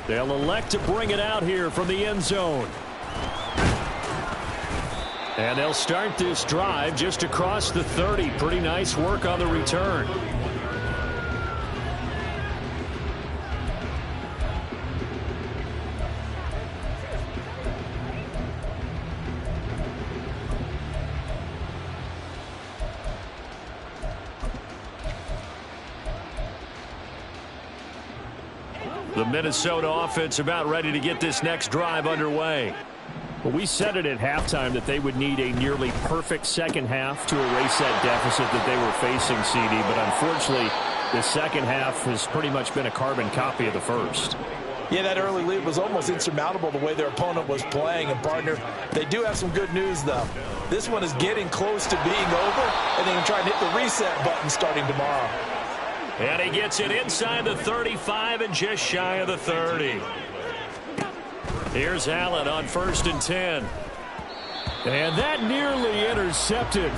They'll elect to bring it out here from the end zone. And they'll start this drive just across the 30. Pretty nice work on the return. The Minnesota offense about ready to get this next drive underway. Well, we said it at halftime that they would need a nearly perfect second half to erase that deficit that they were facing, CD. But unfortunately, the second half has pretty much been a carbon copy of the first. Yeah, that early lead was almost insurmountable the way their opponent was playing. And, partner, they do have some good news, though. This one is getting close to being over, and they can try and hit the reset button starting tomorrow. And he gets it inside the 35 and just shy of the 30. Here's Allen on 1st and 10. And that nearly intercepted.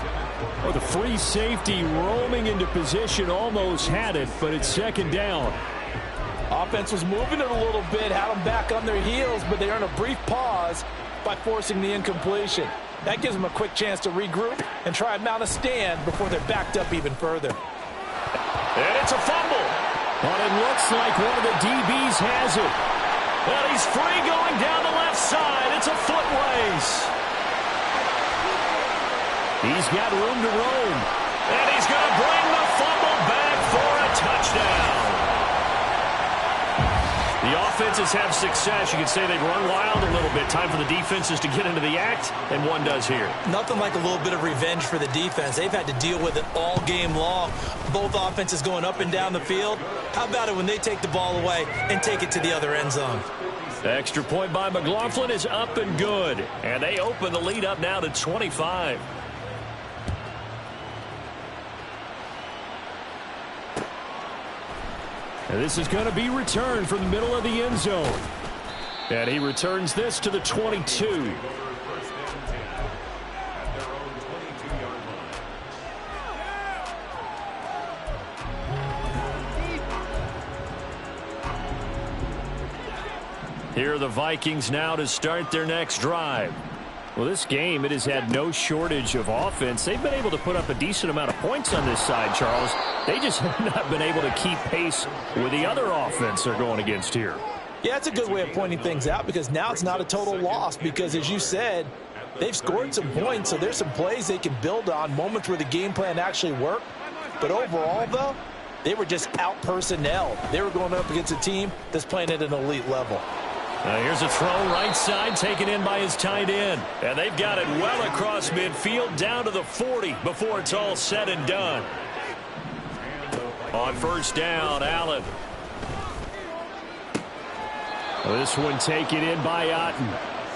Oh, the free safety roaming into position almost had it, but it's 2nd down. Offense was moving it a little bit, had them back on their heels, but they earned a brief pause by forcing the incompletion. That gives them a quick chance to regroup and try and mount a stand before they're backed up even further. And it's a fumble. But it looks like one of the DBs has it. Well, he's free going down the left side. It's a foot race. He's got room to roam. And he's going to bring the fumble back for a touchdown. The offenses have success. You could say they've run wild a little bit. Time for the defenses to get into the act, and one does here. Nothing like a little bit of revenge for the defense. They've had to deal with it all game long. Both offenses going up and down the field. How about it when they take the ball away and take it to the other end zone? The extra point by McLaughlin is up and good. And they open the lead up now to 25. And this is going to be returned from the middle of the end zone. And he returns this to the 22. Here are the Vikings now to start their next drive. Well, this game, it has had no shortage of offense. They've been able to put up a decent amount of points on this side, Charles. They just have not been able to keep pace with the other offense they're going against here. Yeah, it's a good way of pointing things out because now it's not a total loss because, as you said, they've scored some points, so there's some plays they can build on, moments where the game plan actually worked. But overall, though, they were just out-personnelled. They were going up against a team that's playing at an elite level. Here's a throw right side taken in by his tight end. And they've got it well across midfield down to the 40 before it's all said and done. On first down, Allen. This one taken in by Otten.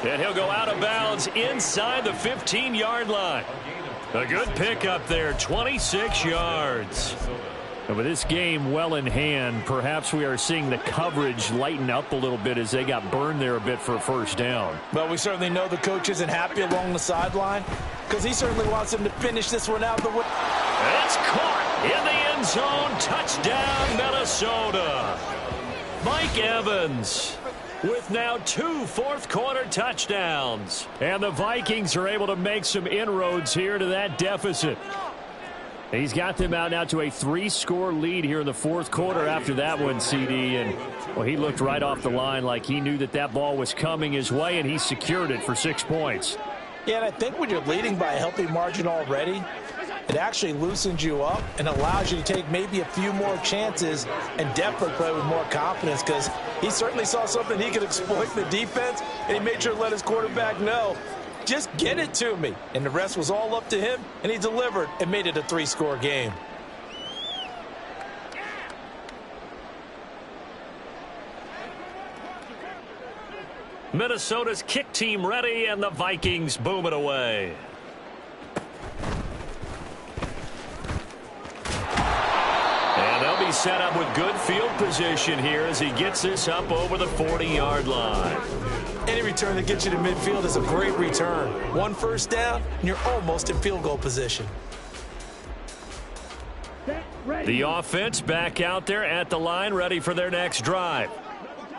And he'll go out of bounds inside the 15-yard line. A good pickup there, 26 yards. And with this game well in hand, perhaps we are seeing the coverage lighten up a little bit as they got burned there a bit for a first down. Well, we certainly know the coach isn't happy along the sideline because he certainly wants him to finish this one out the way. It's caught in the end zone. Touchdown, Minnesota. Mike Evans with now 2 fourth-quarter touchdowns. And the Vikings are able to make some inroads here to that deficit. He's got them out now to a 3-score lead here in the fourth quarter after that one, CD. And, well, he looked right off the line like he knew that that ball was coming his way, and he secured it for 6 points. Yeah, and I think when you're leading by a healthy margin already, it actually loosens you up and allows you to take maybe a few more chances and definitely play with more confidence because he certainly saw something he could exploit in the defense, and he made sure to let his quarterback know, just get it to me. And the rest was all up to him, and he delivered and made it a 3-score game. Minnesota's kick team ready, and the Vikings boom it away. And they'll be set up with good field position here as he gets this up over the 40-yard line. Any return that gets you to midfield is a great return. 1 first down, and you're almost in field goal position. The offense back out there at the line, ready for their next drive.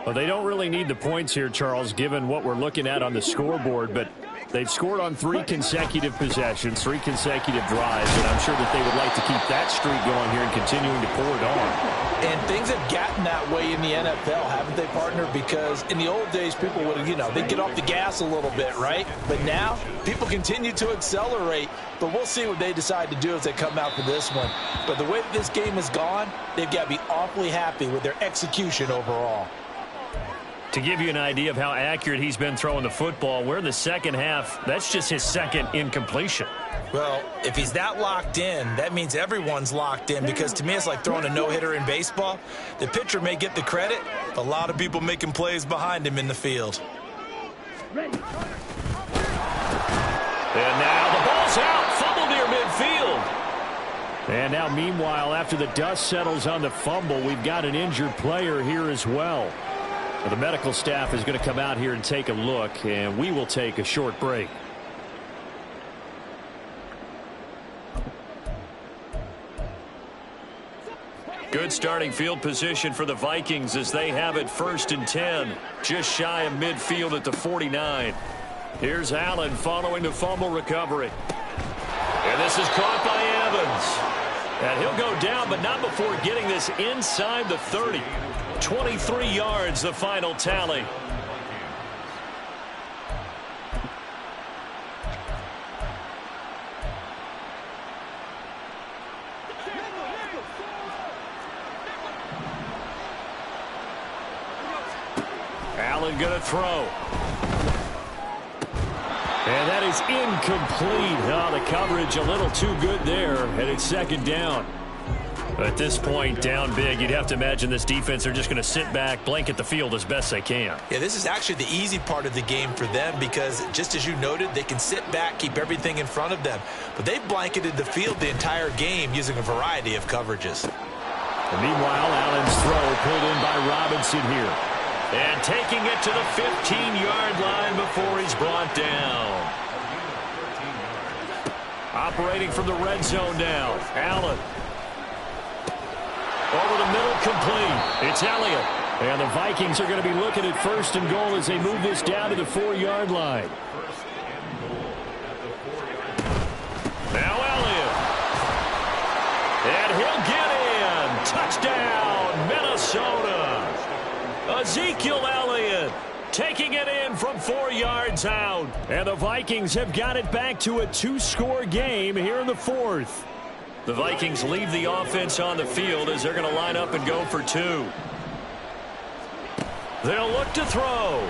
Well, they don't really need the points here, Charles, given what we're looking at on the scoreboard, but they've scored on 3 consecutive possessions, 3 consecutive drives, and I'm sure that they would like to keep that streak going here and continuing to pour it on. And things have gotten that way in the NFL, haven't they, partner? Because in the old days, people would, they'd get off the gas a little bit, right? But now, people continue to accelerate, but we'll see what they decide to do as they come out for this one. But the way that this game has gone, they've got to be awfully happy with their execution overall. To give you an idea of how accurate he's been throwing the football, we're in the second half. That's just his second incompletion. Well, if he's that locked in, that means everyone's locked in because to me it's like throwing a no-hitter in baseball. The pitcher may get the credit, but a lot of people making plays behind him in the field. And now the ball's out, fumble near midfield. And now, meanwhile, after the dust settles on the fumble, we've got an injured player here as well. The medical staff is going to come out here and take a look, and we will take a short break. Good starting field position for the Vikings as they have it 1st and 10, just shy of midfield at the 49. Here's Allen following the fumble recovery. And this is caught by Evans. And he'll go down, but not before getting this inside the 30. 23 yards, the final tally. Allen going to throw. And that is incomplete. Oh, the coverage a little too good there, and it's 2nd down. At this point, down big, you'd have to imagine this defense are just going to sit back, blanket the field as best they can. Yeah, this is actually the easy part of the game for them because, just as you noted, they can sit back, keep everything in front of them. But they've blanketed the field the entire game using a variety of coverages. And meanwhile, Allen's throw pulled in by Robinson here. And taking it to the 15-yard line before he's brought down. Operating from the red zone now. Allen. Over the middle, complete. It's Elliott. And the Vikings are going to be looking at 1st and goal as they move this down to the 4-yard line. Now Elliott. And he'll get in. Touchdown, Minnesota. Ezekiel Elliott taking it in from 4 yards out. And the Vikings have got it back to a 2-score game here in the 4th. The Vikings leave the offense on the field as they're going to line up and go for 2. They'll look to throw.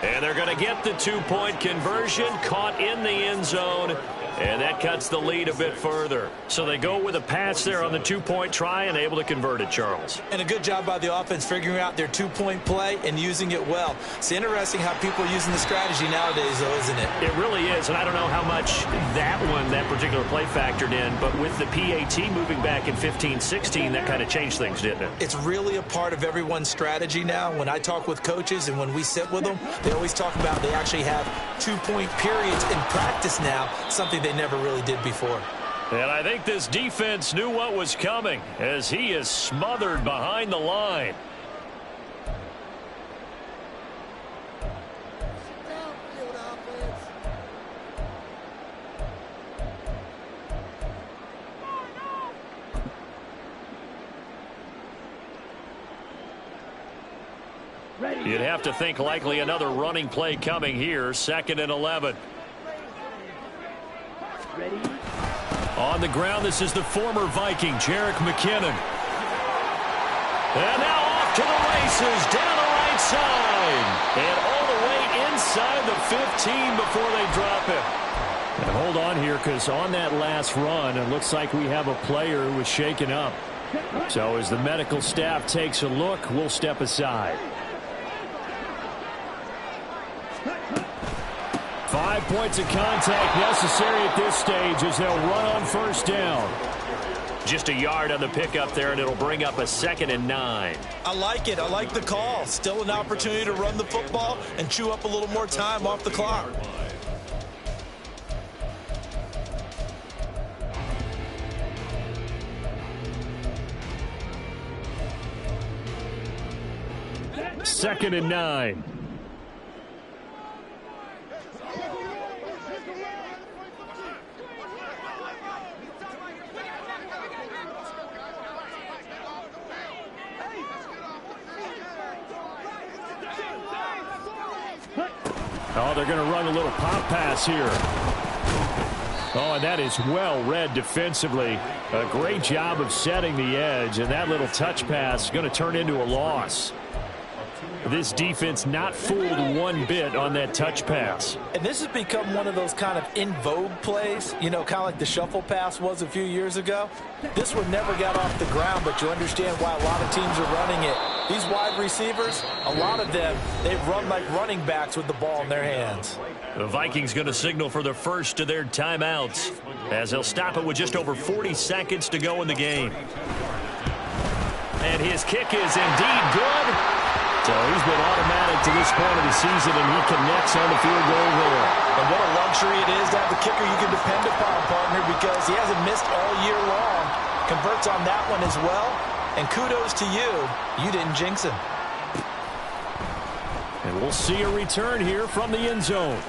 And they're going to get the 2-point conversion, caught in the end zone. And that cuts the lead a bit further. So they go with a pass there on the 2-point try and able to convert it, Charles. And a good job by the offense figuring out their 2-point play and using it well. It's interesting how people are using the strategy nowadays, though, isn't it? It really is, and I don't know how much that particular play factored in, but with the PAT moving back in 15-16, that kind of changed things, didn't it? It's really a part of everyone's strategy now. When I talk with coaches and when we sit with them, they always talk about they actually have 2-point periods in practice now, something they never really did before. And I think this defense knew what was coming as he is smothered behind the line. You'd have to think likely another running play coming here, 2nd and 11. Ready? On the ground, this is the former Viking, Jerick McKinnon. And now off to the races, down the right side. And all the way inside the 15 before they drop him. And hold on here, because on that last run, it looks like we have a player who was shaken up. So as the medical staff takes a look, we'll step aside. 5 points of contact necessary at this stage as they'll run on 1st down. Just a yard on the pickup there, and it'll bring up a 2nd and 9. I like it. I like the call. Still an opportunity to run the football and chew up a little more time off the clock. Second and 9. Oh, they're going to run a little pop pass here. Oh, and that is well read defensively. A great job of setting the edge, and that little touch pass is going to turn into a loss. This defense not fooled one bit on that touch pass. And this has become one of those kind of in vogue plays, you know, kind of like the shuffle pass was a few years ago. This one never got off the ground, but you understand why a lot of teams are running it. These wide receivers, a lot of them, they run like running backs with the ball in their hands. The Vikings going to signal for the first of their timeouts as they'll stop it with just over 40 seconds to go in the game. And his kick is indeed good. So he's been automatic to this point of the season, and he connects on the field goal there. And what a luxury it is to have the kicker you can depend upon, partner, because he hasn't missed all year long. Converts on that one as well. And kudos to you. You didn't jinx him. And we'll see a return here from the end zone.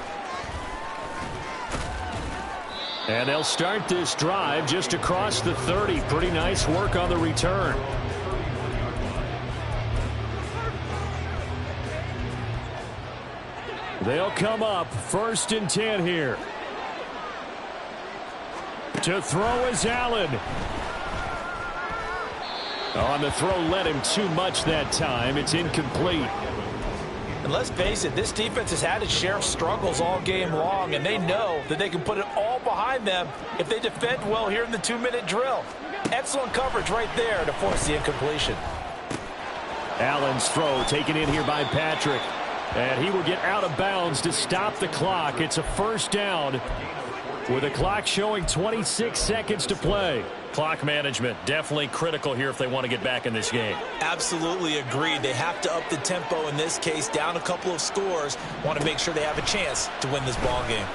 And they'll start this drive just across the 30. Pretty nice work on the return. They'll come up 1st and 10 here. To throw is Allen. On the throw, led him too much that time. It's incomplete. And let's face it, this defense has had its share of struggles all game long, and they know that they can put it all behind them if they defend well here in the 2-minute drill. Excellent coverage right there to force the incompletion. Allen's throw taken in here by Patrick. And he will get out of bounds to stop the clock. It's a 1st down. with the clock showing 26 seconds to play. Clock management, definitely critical here if they want to get back in this game. Absolutely agreed. They have to up the tempo in this case, down a couple of scores. Want to make sure they have a chance to win this ball game.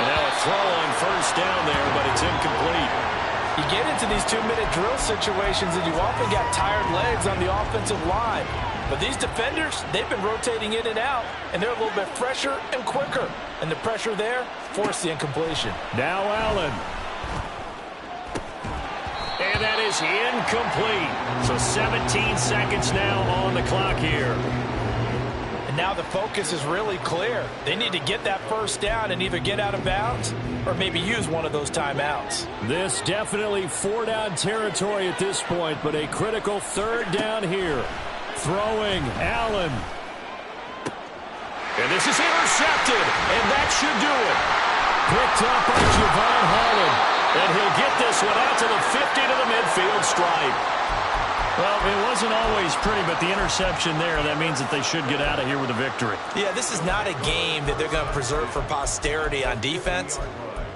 And now a throw on first down there, but it's incomplete. You get into these 2-minute drill situations and you often got tired legs on the offensive line. But these defenders, they've been rotating in and out, and they're a little bit fresher and quicker. And the pressure there forced the incompletion. Now Allen. And that is incomplete. So 17 seconds now on the clock here. And now the focus is really clear. They need to get that first down and either get out of bounds or maybe use one of those timeouts. This definitely 4-down territory at this point, but a critical 3rd down here. Throwing, Allen. And this is intercepted, and that should do it. Picked up by Javon Holland. And he'll get this one out to the 50 to the midfield stripe. Well, it wasn't always pretty, but the interception there, that means that they should get out of here with a victory. Yeah, this is not a game that they're going to preserve for posterity on defense,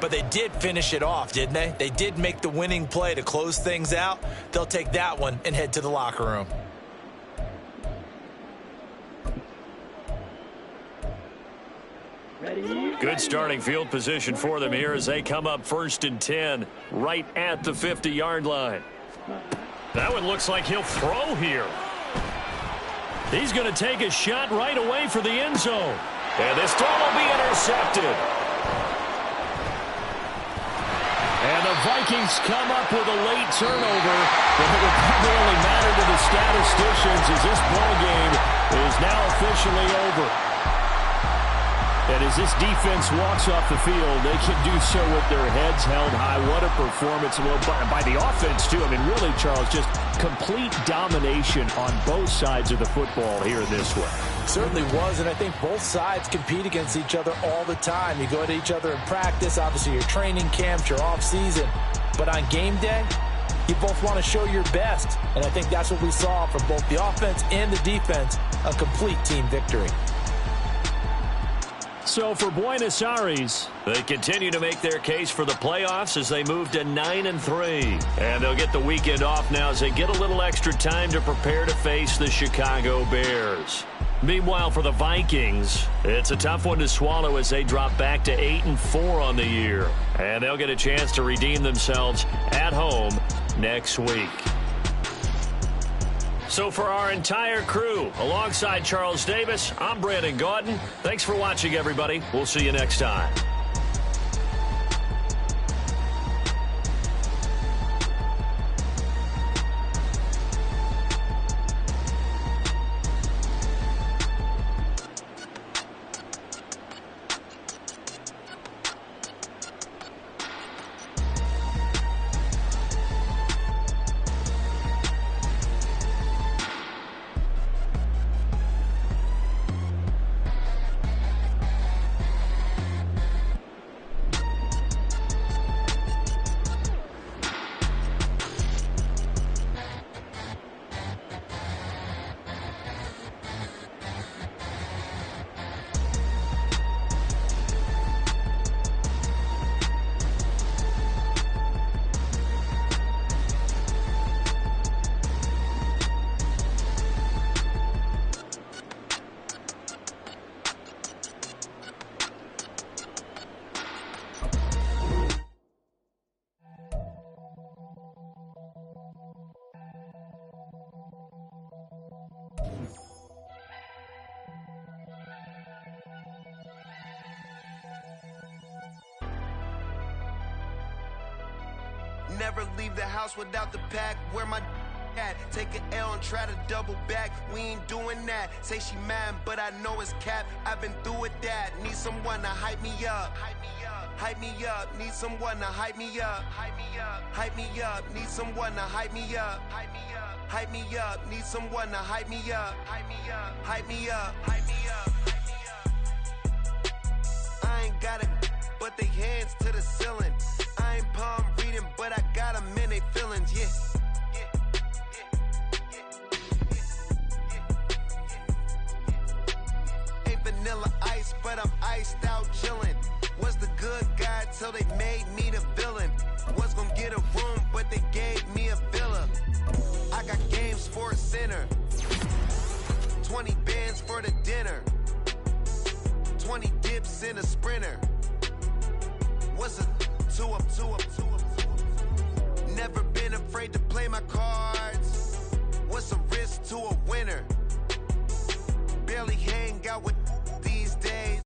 but they did finish it off, didn't they? They did make the winning play to close things out. They'll take that one and head to the locker room. Good starting field position for them here as they come up 1st and 10 right at the 50-yard line. That one looks like he'll throw here. He's going to take a shot right away for the end zone. And this throw will be intercepted. And the Vikings come up with a late turnover, but it will probably only matter to the statisticians as this ball game is now officially over. And as this defense walks off the field, they can do so with their heads held high. What a performance by the offense, too. I mean, really, Charles, just complete domination on both sides of the football here this one. Certainly was, and I think both sides compete against each other all the time. You go at each other in practice, obviously your training camps, your off-season. But on game day, you both want to show your best. And I think that's what we saw from both the offense and the defense, a complete team victory. So for Buenos Aires, they continue to make their case for the playoffs as they move to 9-3. And they'll get the weekend off now as they get a little extra time to prepare to face the Chicago Bears. Meanwhile, for the Vikings, it's a tough one to swallow as they drop back to 8-4 on the year. And they'll get a chance to redeem themselves at home next week. So for our entire crew, alongside Charles Davis, I'm Brandon Gaudin. Thanks for watching, everybody. We'll see you next time. Never leave the house without the pack. Where my at? Take an L and try to double back. We ain't doing that. Say she mad, but I know it's cap. I've been through with that. Need someone to hype me up. Hype me up. Hype me up. Need someone to hype me up. Hype me up. Hype me up. Need someone to hype me up. Hype me up. Hype me up. Need someone to hype me up. Hype me up. Hype me up. Hype me up. Hype me up. I ain't got it, but they hands to the ceiling. I ain't palm reading, but I got them in they feelings, yeah. Ain't vanilla ice, but I'm iced out chillin'. made me the villain. Was gonna get a room, but they gave me a villa. I got Game Sports Center. 20 bands for the dinner. 20 dips in a Sprinter. What's a 2 up, 2 up, 2 up? Never been afraid to play my cards. What's a risk to a winner? Barely hang out with these days.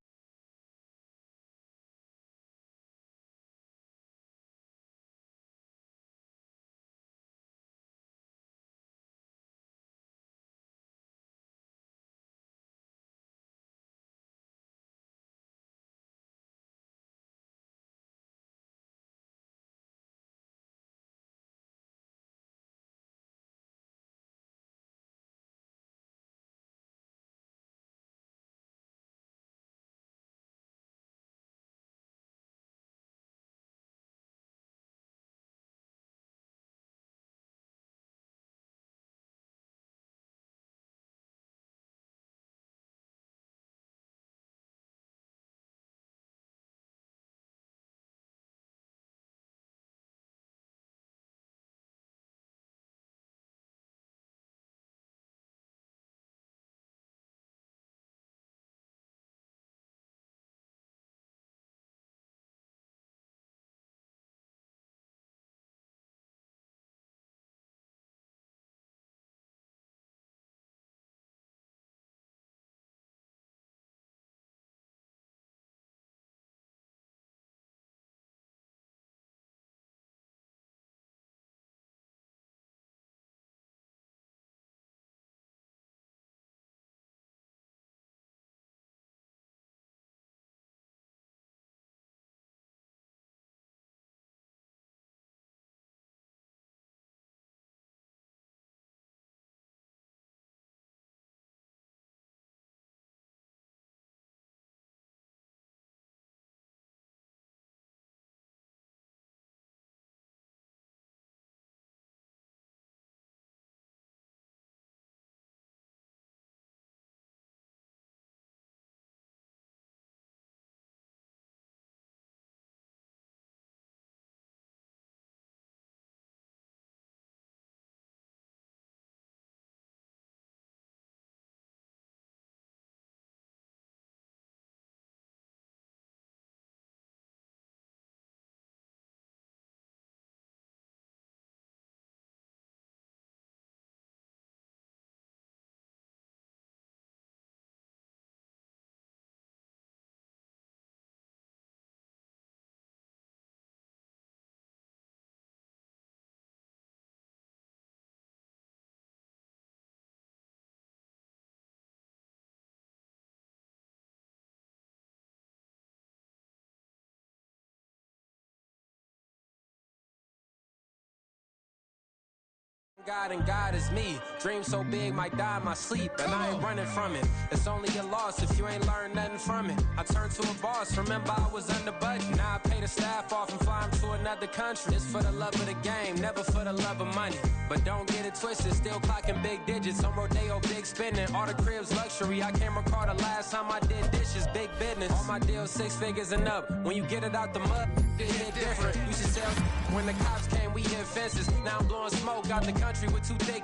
God and God is me. Dream so big, might die in my sleep, and I ain't running from it. It's only a loss if you ain't learned nothing from it. I turned to a boss, remember I was under budget. Now I pay the staff off and fly them to another country. It's for the love of the game, never for the love of money. But don't get it twisted, still clocking big digits. On Rodeo, big spending, all the cribs luxury. I can't recall the last time I did dishes, big business. All my deals 6 figures and up. When you get it out the mud, it hit different. You should sell. When the cops came, we hit fences. Now I'm blowing smoke out the country with 2 thick.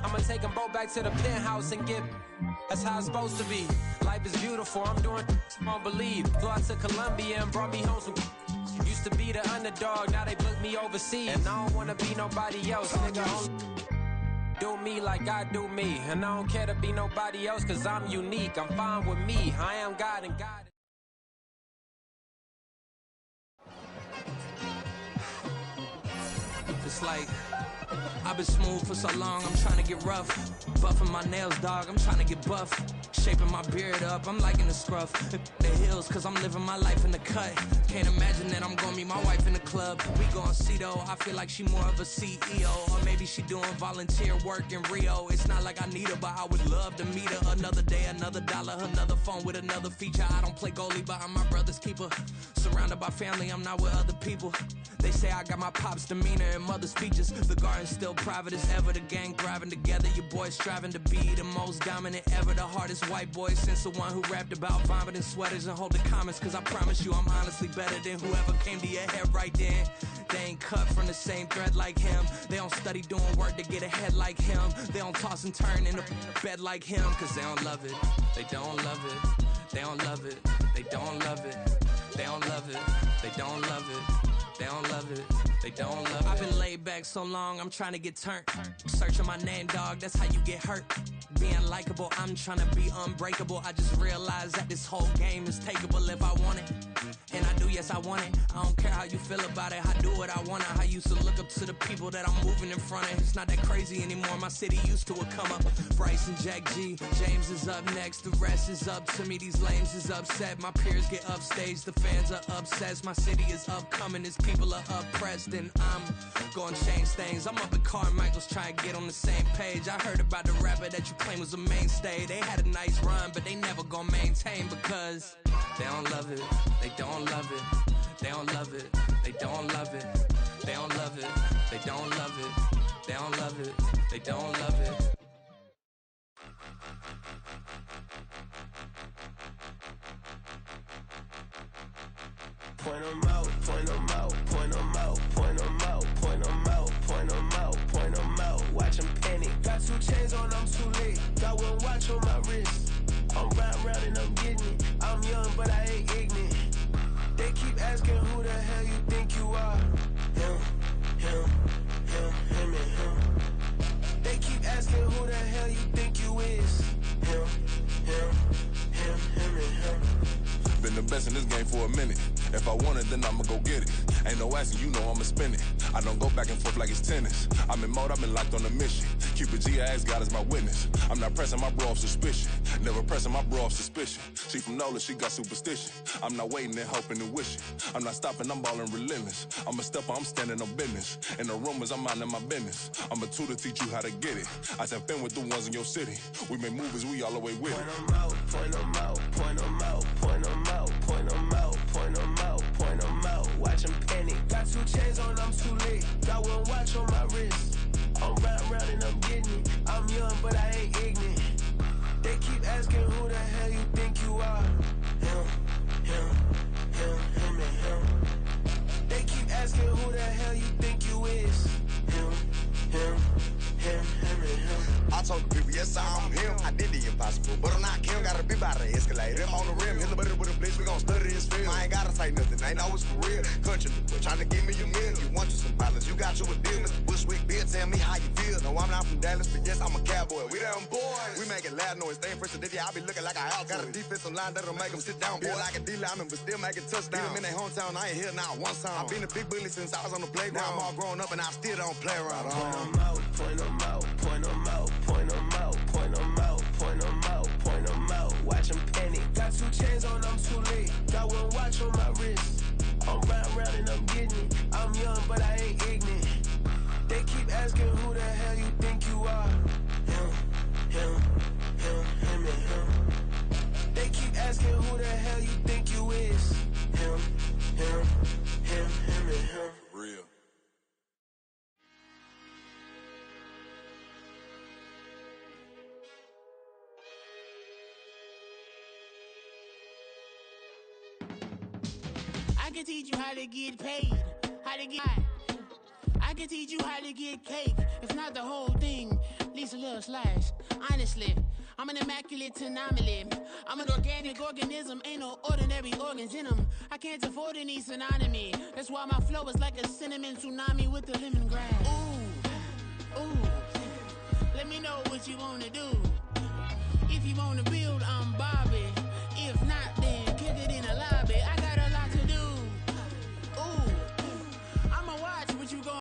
I'ma take them both back to the penthouse and get. That's how it's supposed to be. Life is beautiful, I'm doing you won't believe. Flew out to Colombia and brought me home some. Used to be the underdog, now they booked me overseas. And I don't wanna be nobody else, nigga. Do me like I do me. And I don't care to be nobody else, cause I'm unique. I'm fine with me, I am God and God. It's like I've been smooth for so long, I'm trying to get rough. Buffing my nails, dog, I'm trying to get buff. Shaping my beard up, I'm liking the scruff. The hills, cause I'm living my life in the cut. Can't imagine that I'm gonna meet my wife in the club. We gon' see though, I feel like she more of a CEO. Or maybe she doing volunteer work in Rio. It's not like I need her, but I would love to meet her. Another day, another dollar, another phone with another feature. I don't play goalie, but I'm my brother's keeper. Surrounded by family, I'm not with other people. They say I got my pop's demeanor and mother's features. The garden heart is still private as ever. The gang thriving together, your boys striving to be the most dominant ever. The hardest white boy since the one who rapped about vomiting sweaters and holding comments. Cause I promise you I'm honestly better than whoever came to your head right then. They ain't cut from the same thread like him. They don't study doing work to get ahead like him. They don't toss and turn in the bed like him. Cause they don't love it, they don't love it. They don't love it, they don't love it. They don't love it, they don't love it. They don't love it, they don't love it. I've been laid back so long, I'm trying to get turned. Searching my name, dog, that's how you get hurt. Being likable, I'm trying to be unbreakable. I just realized that this whole game is takeable if I want it. And I do, yes, I want it. I don't care how you feel about it, I do what I want it. I used to look up to the people that I'm moving in front of. It's not that crazy anymore, my city used to a come up. Bryce and Jack G, James is up next. The rest is up to me, these lames is upset. My peers get upstaged, the fans are obsessed. My city is upcoming, its people are oppressed. And I'm gonna change things. I'm up at Carmichael's trying to get on the same page. I heard about the rapper that you claim was a mainstay. They had a nice run, but they never gonna maintain because they don't love it, they don't love it, they don't love it, they don't love it, they don't love it, they don't love it, they don't love it, they don't love it. Point 'em out, point 'em out, point 'em out, point 'em out, point 'em out, point 'em out, point 'em out. Watch 'em panic. Got 2 chains on, I'm too late. Got 1 watch on my wrist. I'm round and I'm getting it. I'm young, but I ain't ignorant. They keep asking who the hell you think you are. Him, and him. They keep asking who the hell you think you is. Him, and him. Been the best in this game for a minute. If I want it, then I'ma go get it. Ain't no asking, you know I'ma spin it. I don't go back and forth like it's tennis. I'm in mode, I've been locked on a mission. Keep it G, I ask God as my witness. I'm not pressing my bro off suspicion. Never pressing my bro off suspicion. She from Nola, she got superstition. I'm not waiting and hoping and wishing. I'm not stopping, I'm balling relentless. I'm a stepper, I'm standing on business. In the rumors, I'm minding my business. I'm a tutor, teach you how to get it. I said, fin with the ones in your city. We make movies, we all the way with it. Point 'em out, point 'em out, point 'em out, point 'em out, point 'em out, point 'em out, point 'em out. Watch 'em panic. Got 2 chains on, I'm too late. Got 1 watch on my wrist. I'm round and I'm getting it. I'm young, but I ain't ignorant. They keep asking who the hell you think you are. Him, and him. They keep asking who the hell you think you is. Him, and him. I told the people, yes, I'm him. I did the impossible, but I'm not him. Gotta be by the escalator. I'm on the rim, hit the butter with a blitz. We gon' study this film. I ain't gotta say nothing, ain't know it's for real. Country people trying to give me a meal. You want you some violence, you got you a deal. Mr. Bushwick, Bill, tell me how you feel. No, I'm not from Dallas, but yes, I'm a cowboy. We them boys. We making loud noise. Staying fresh to Diddy, I be looking like a house. Got a defensive line that'll make them sit down. Boy, like a D-lineman, but still making touchdowns. Beat them in their hometown, I ain't here now one time. I been a big bully since I was on the playground. Now I'm all grown up and I still don't play around. Point 'em out, point 'em out, point 'em out, point 'em out, point 'em out, point 'em out, point 'em out. Watch 'em panic. Got 2 chains on, I'm too late. Got 1 watch on my wrist. I'm round and I'm getting it. I'm young, but I ain't ignorant. They keep asking who the hell you think you are. Him, and him. They keep asking who the hell you think you is. Him, and him. Real. I can teach you how to get paid, how to get high. I can teach you how to get cake, if not the whole thing, at least a little slice. Honestly, I'm an immaculate anomaly. I'm an organic organism, ain't no ordinary organs in them. I can't afford any synonymy. That's why my flow is like a cinnamon tsunami with the lemongrass. Ooh, let me know what you wanna do. If you wanna build on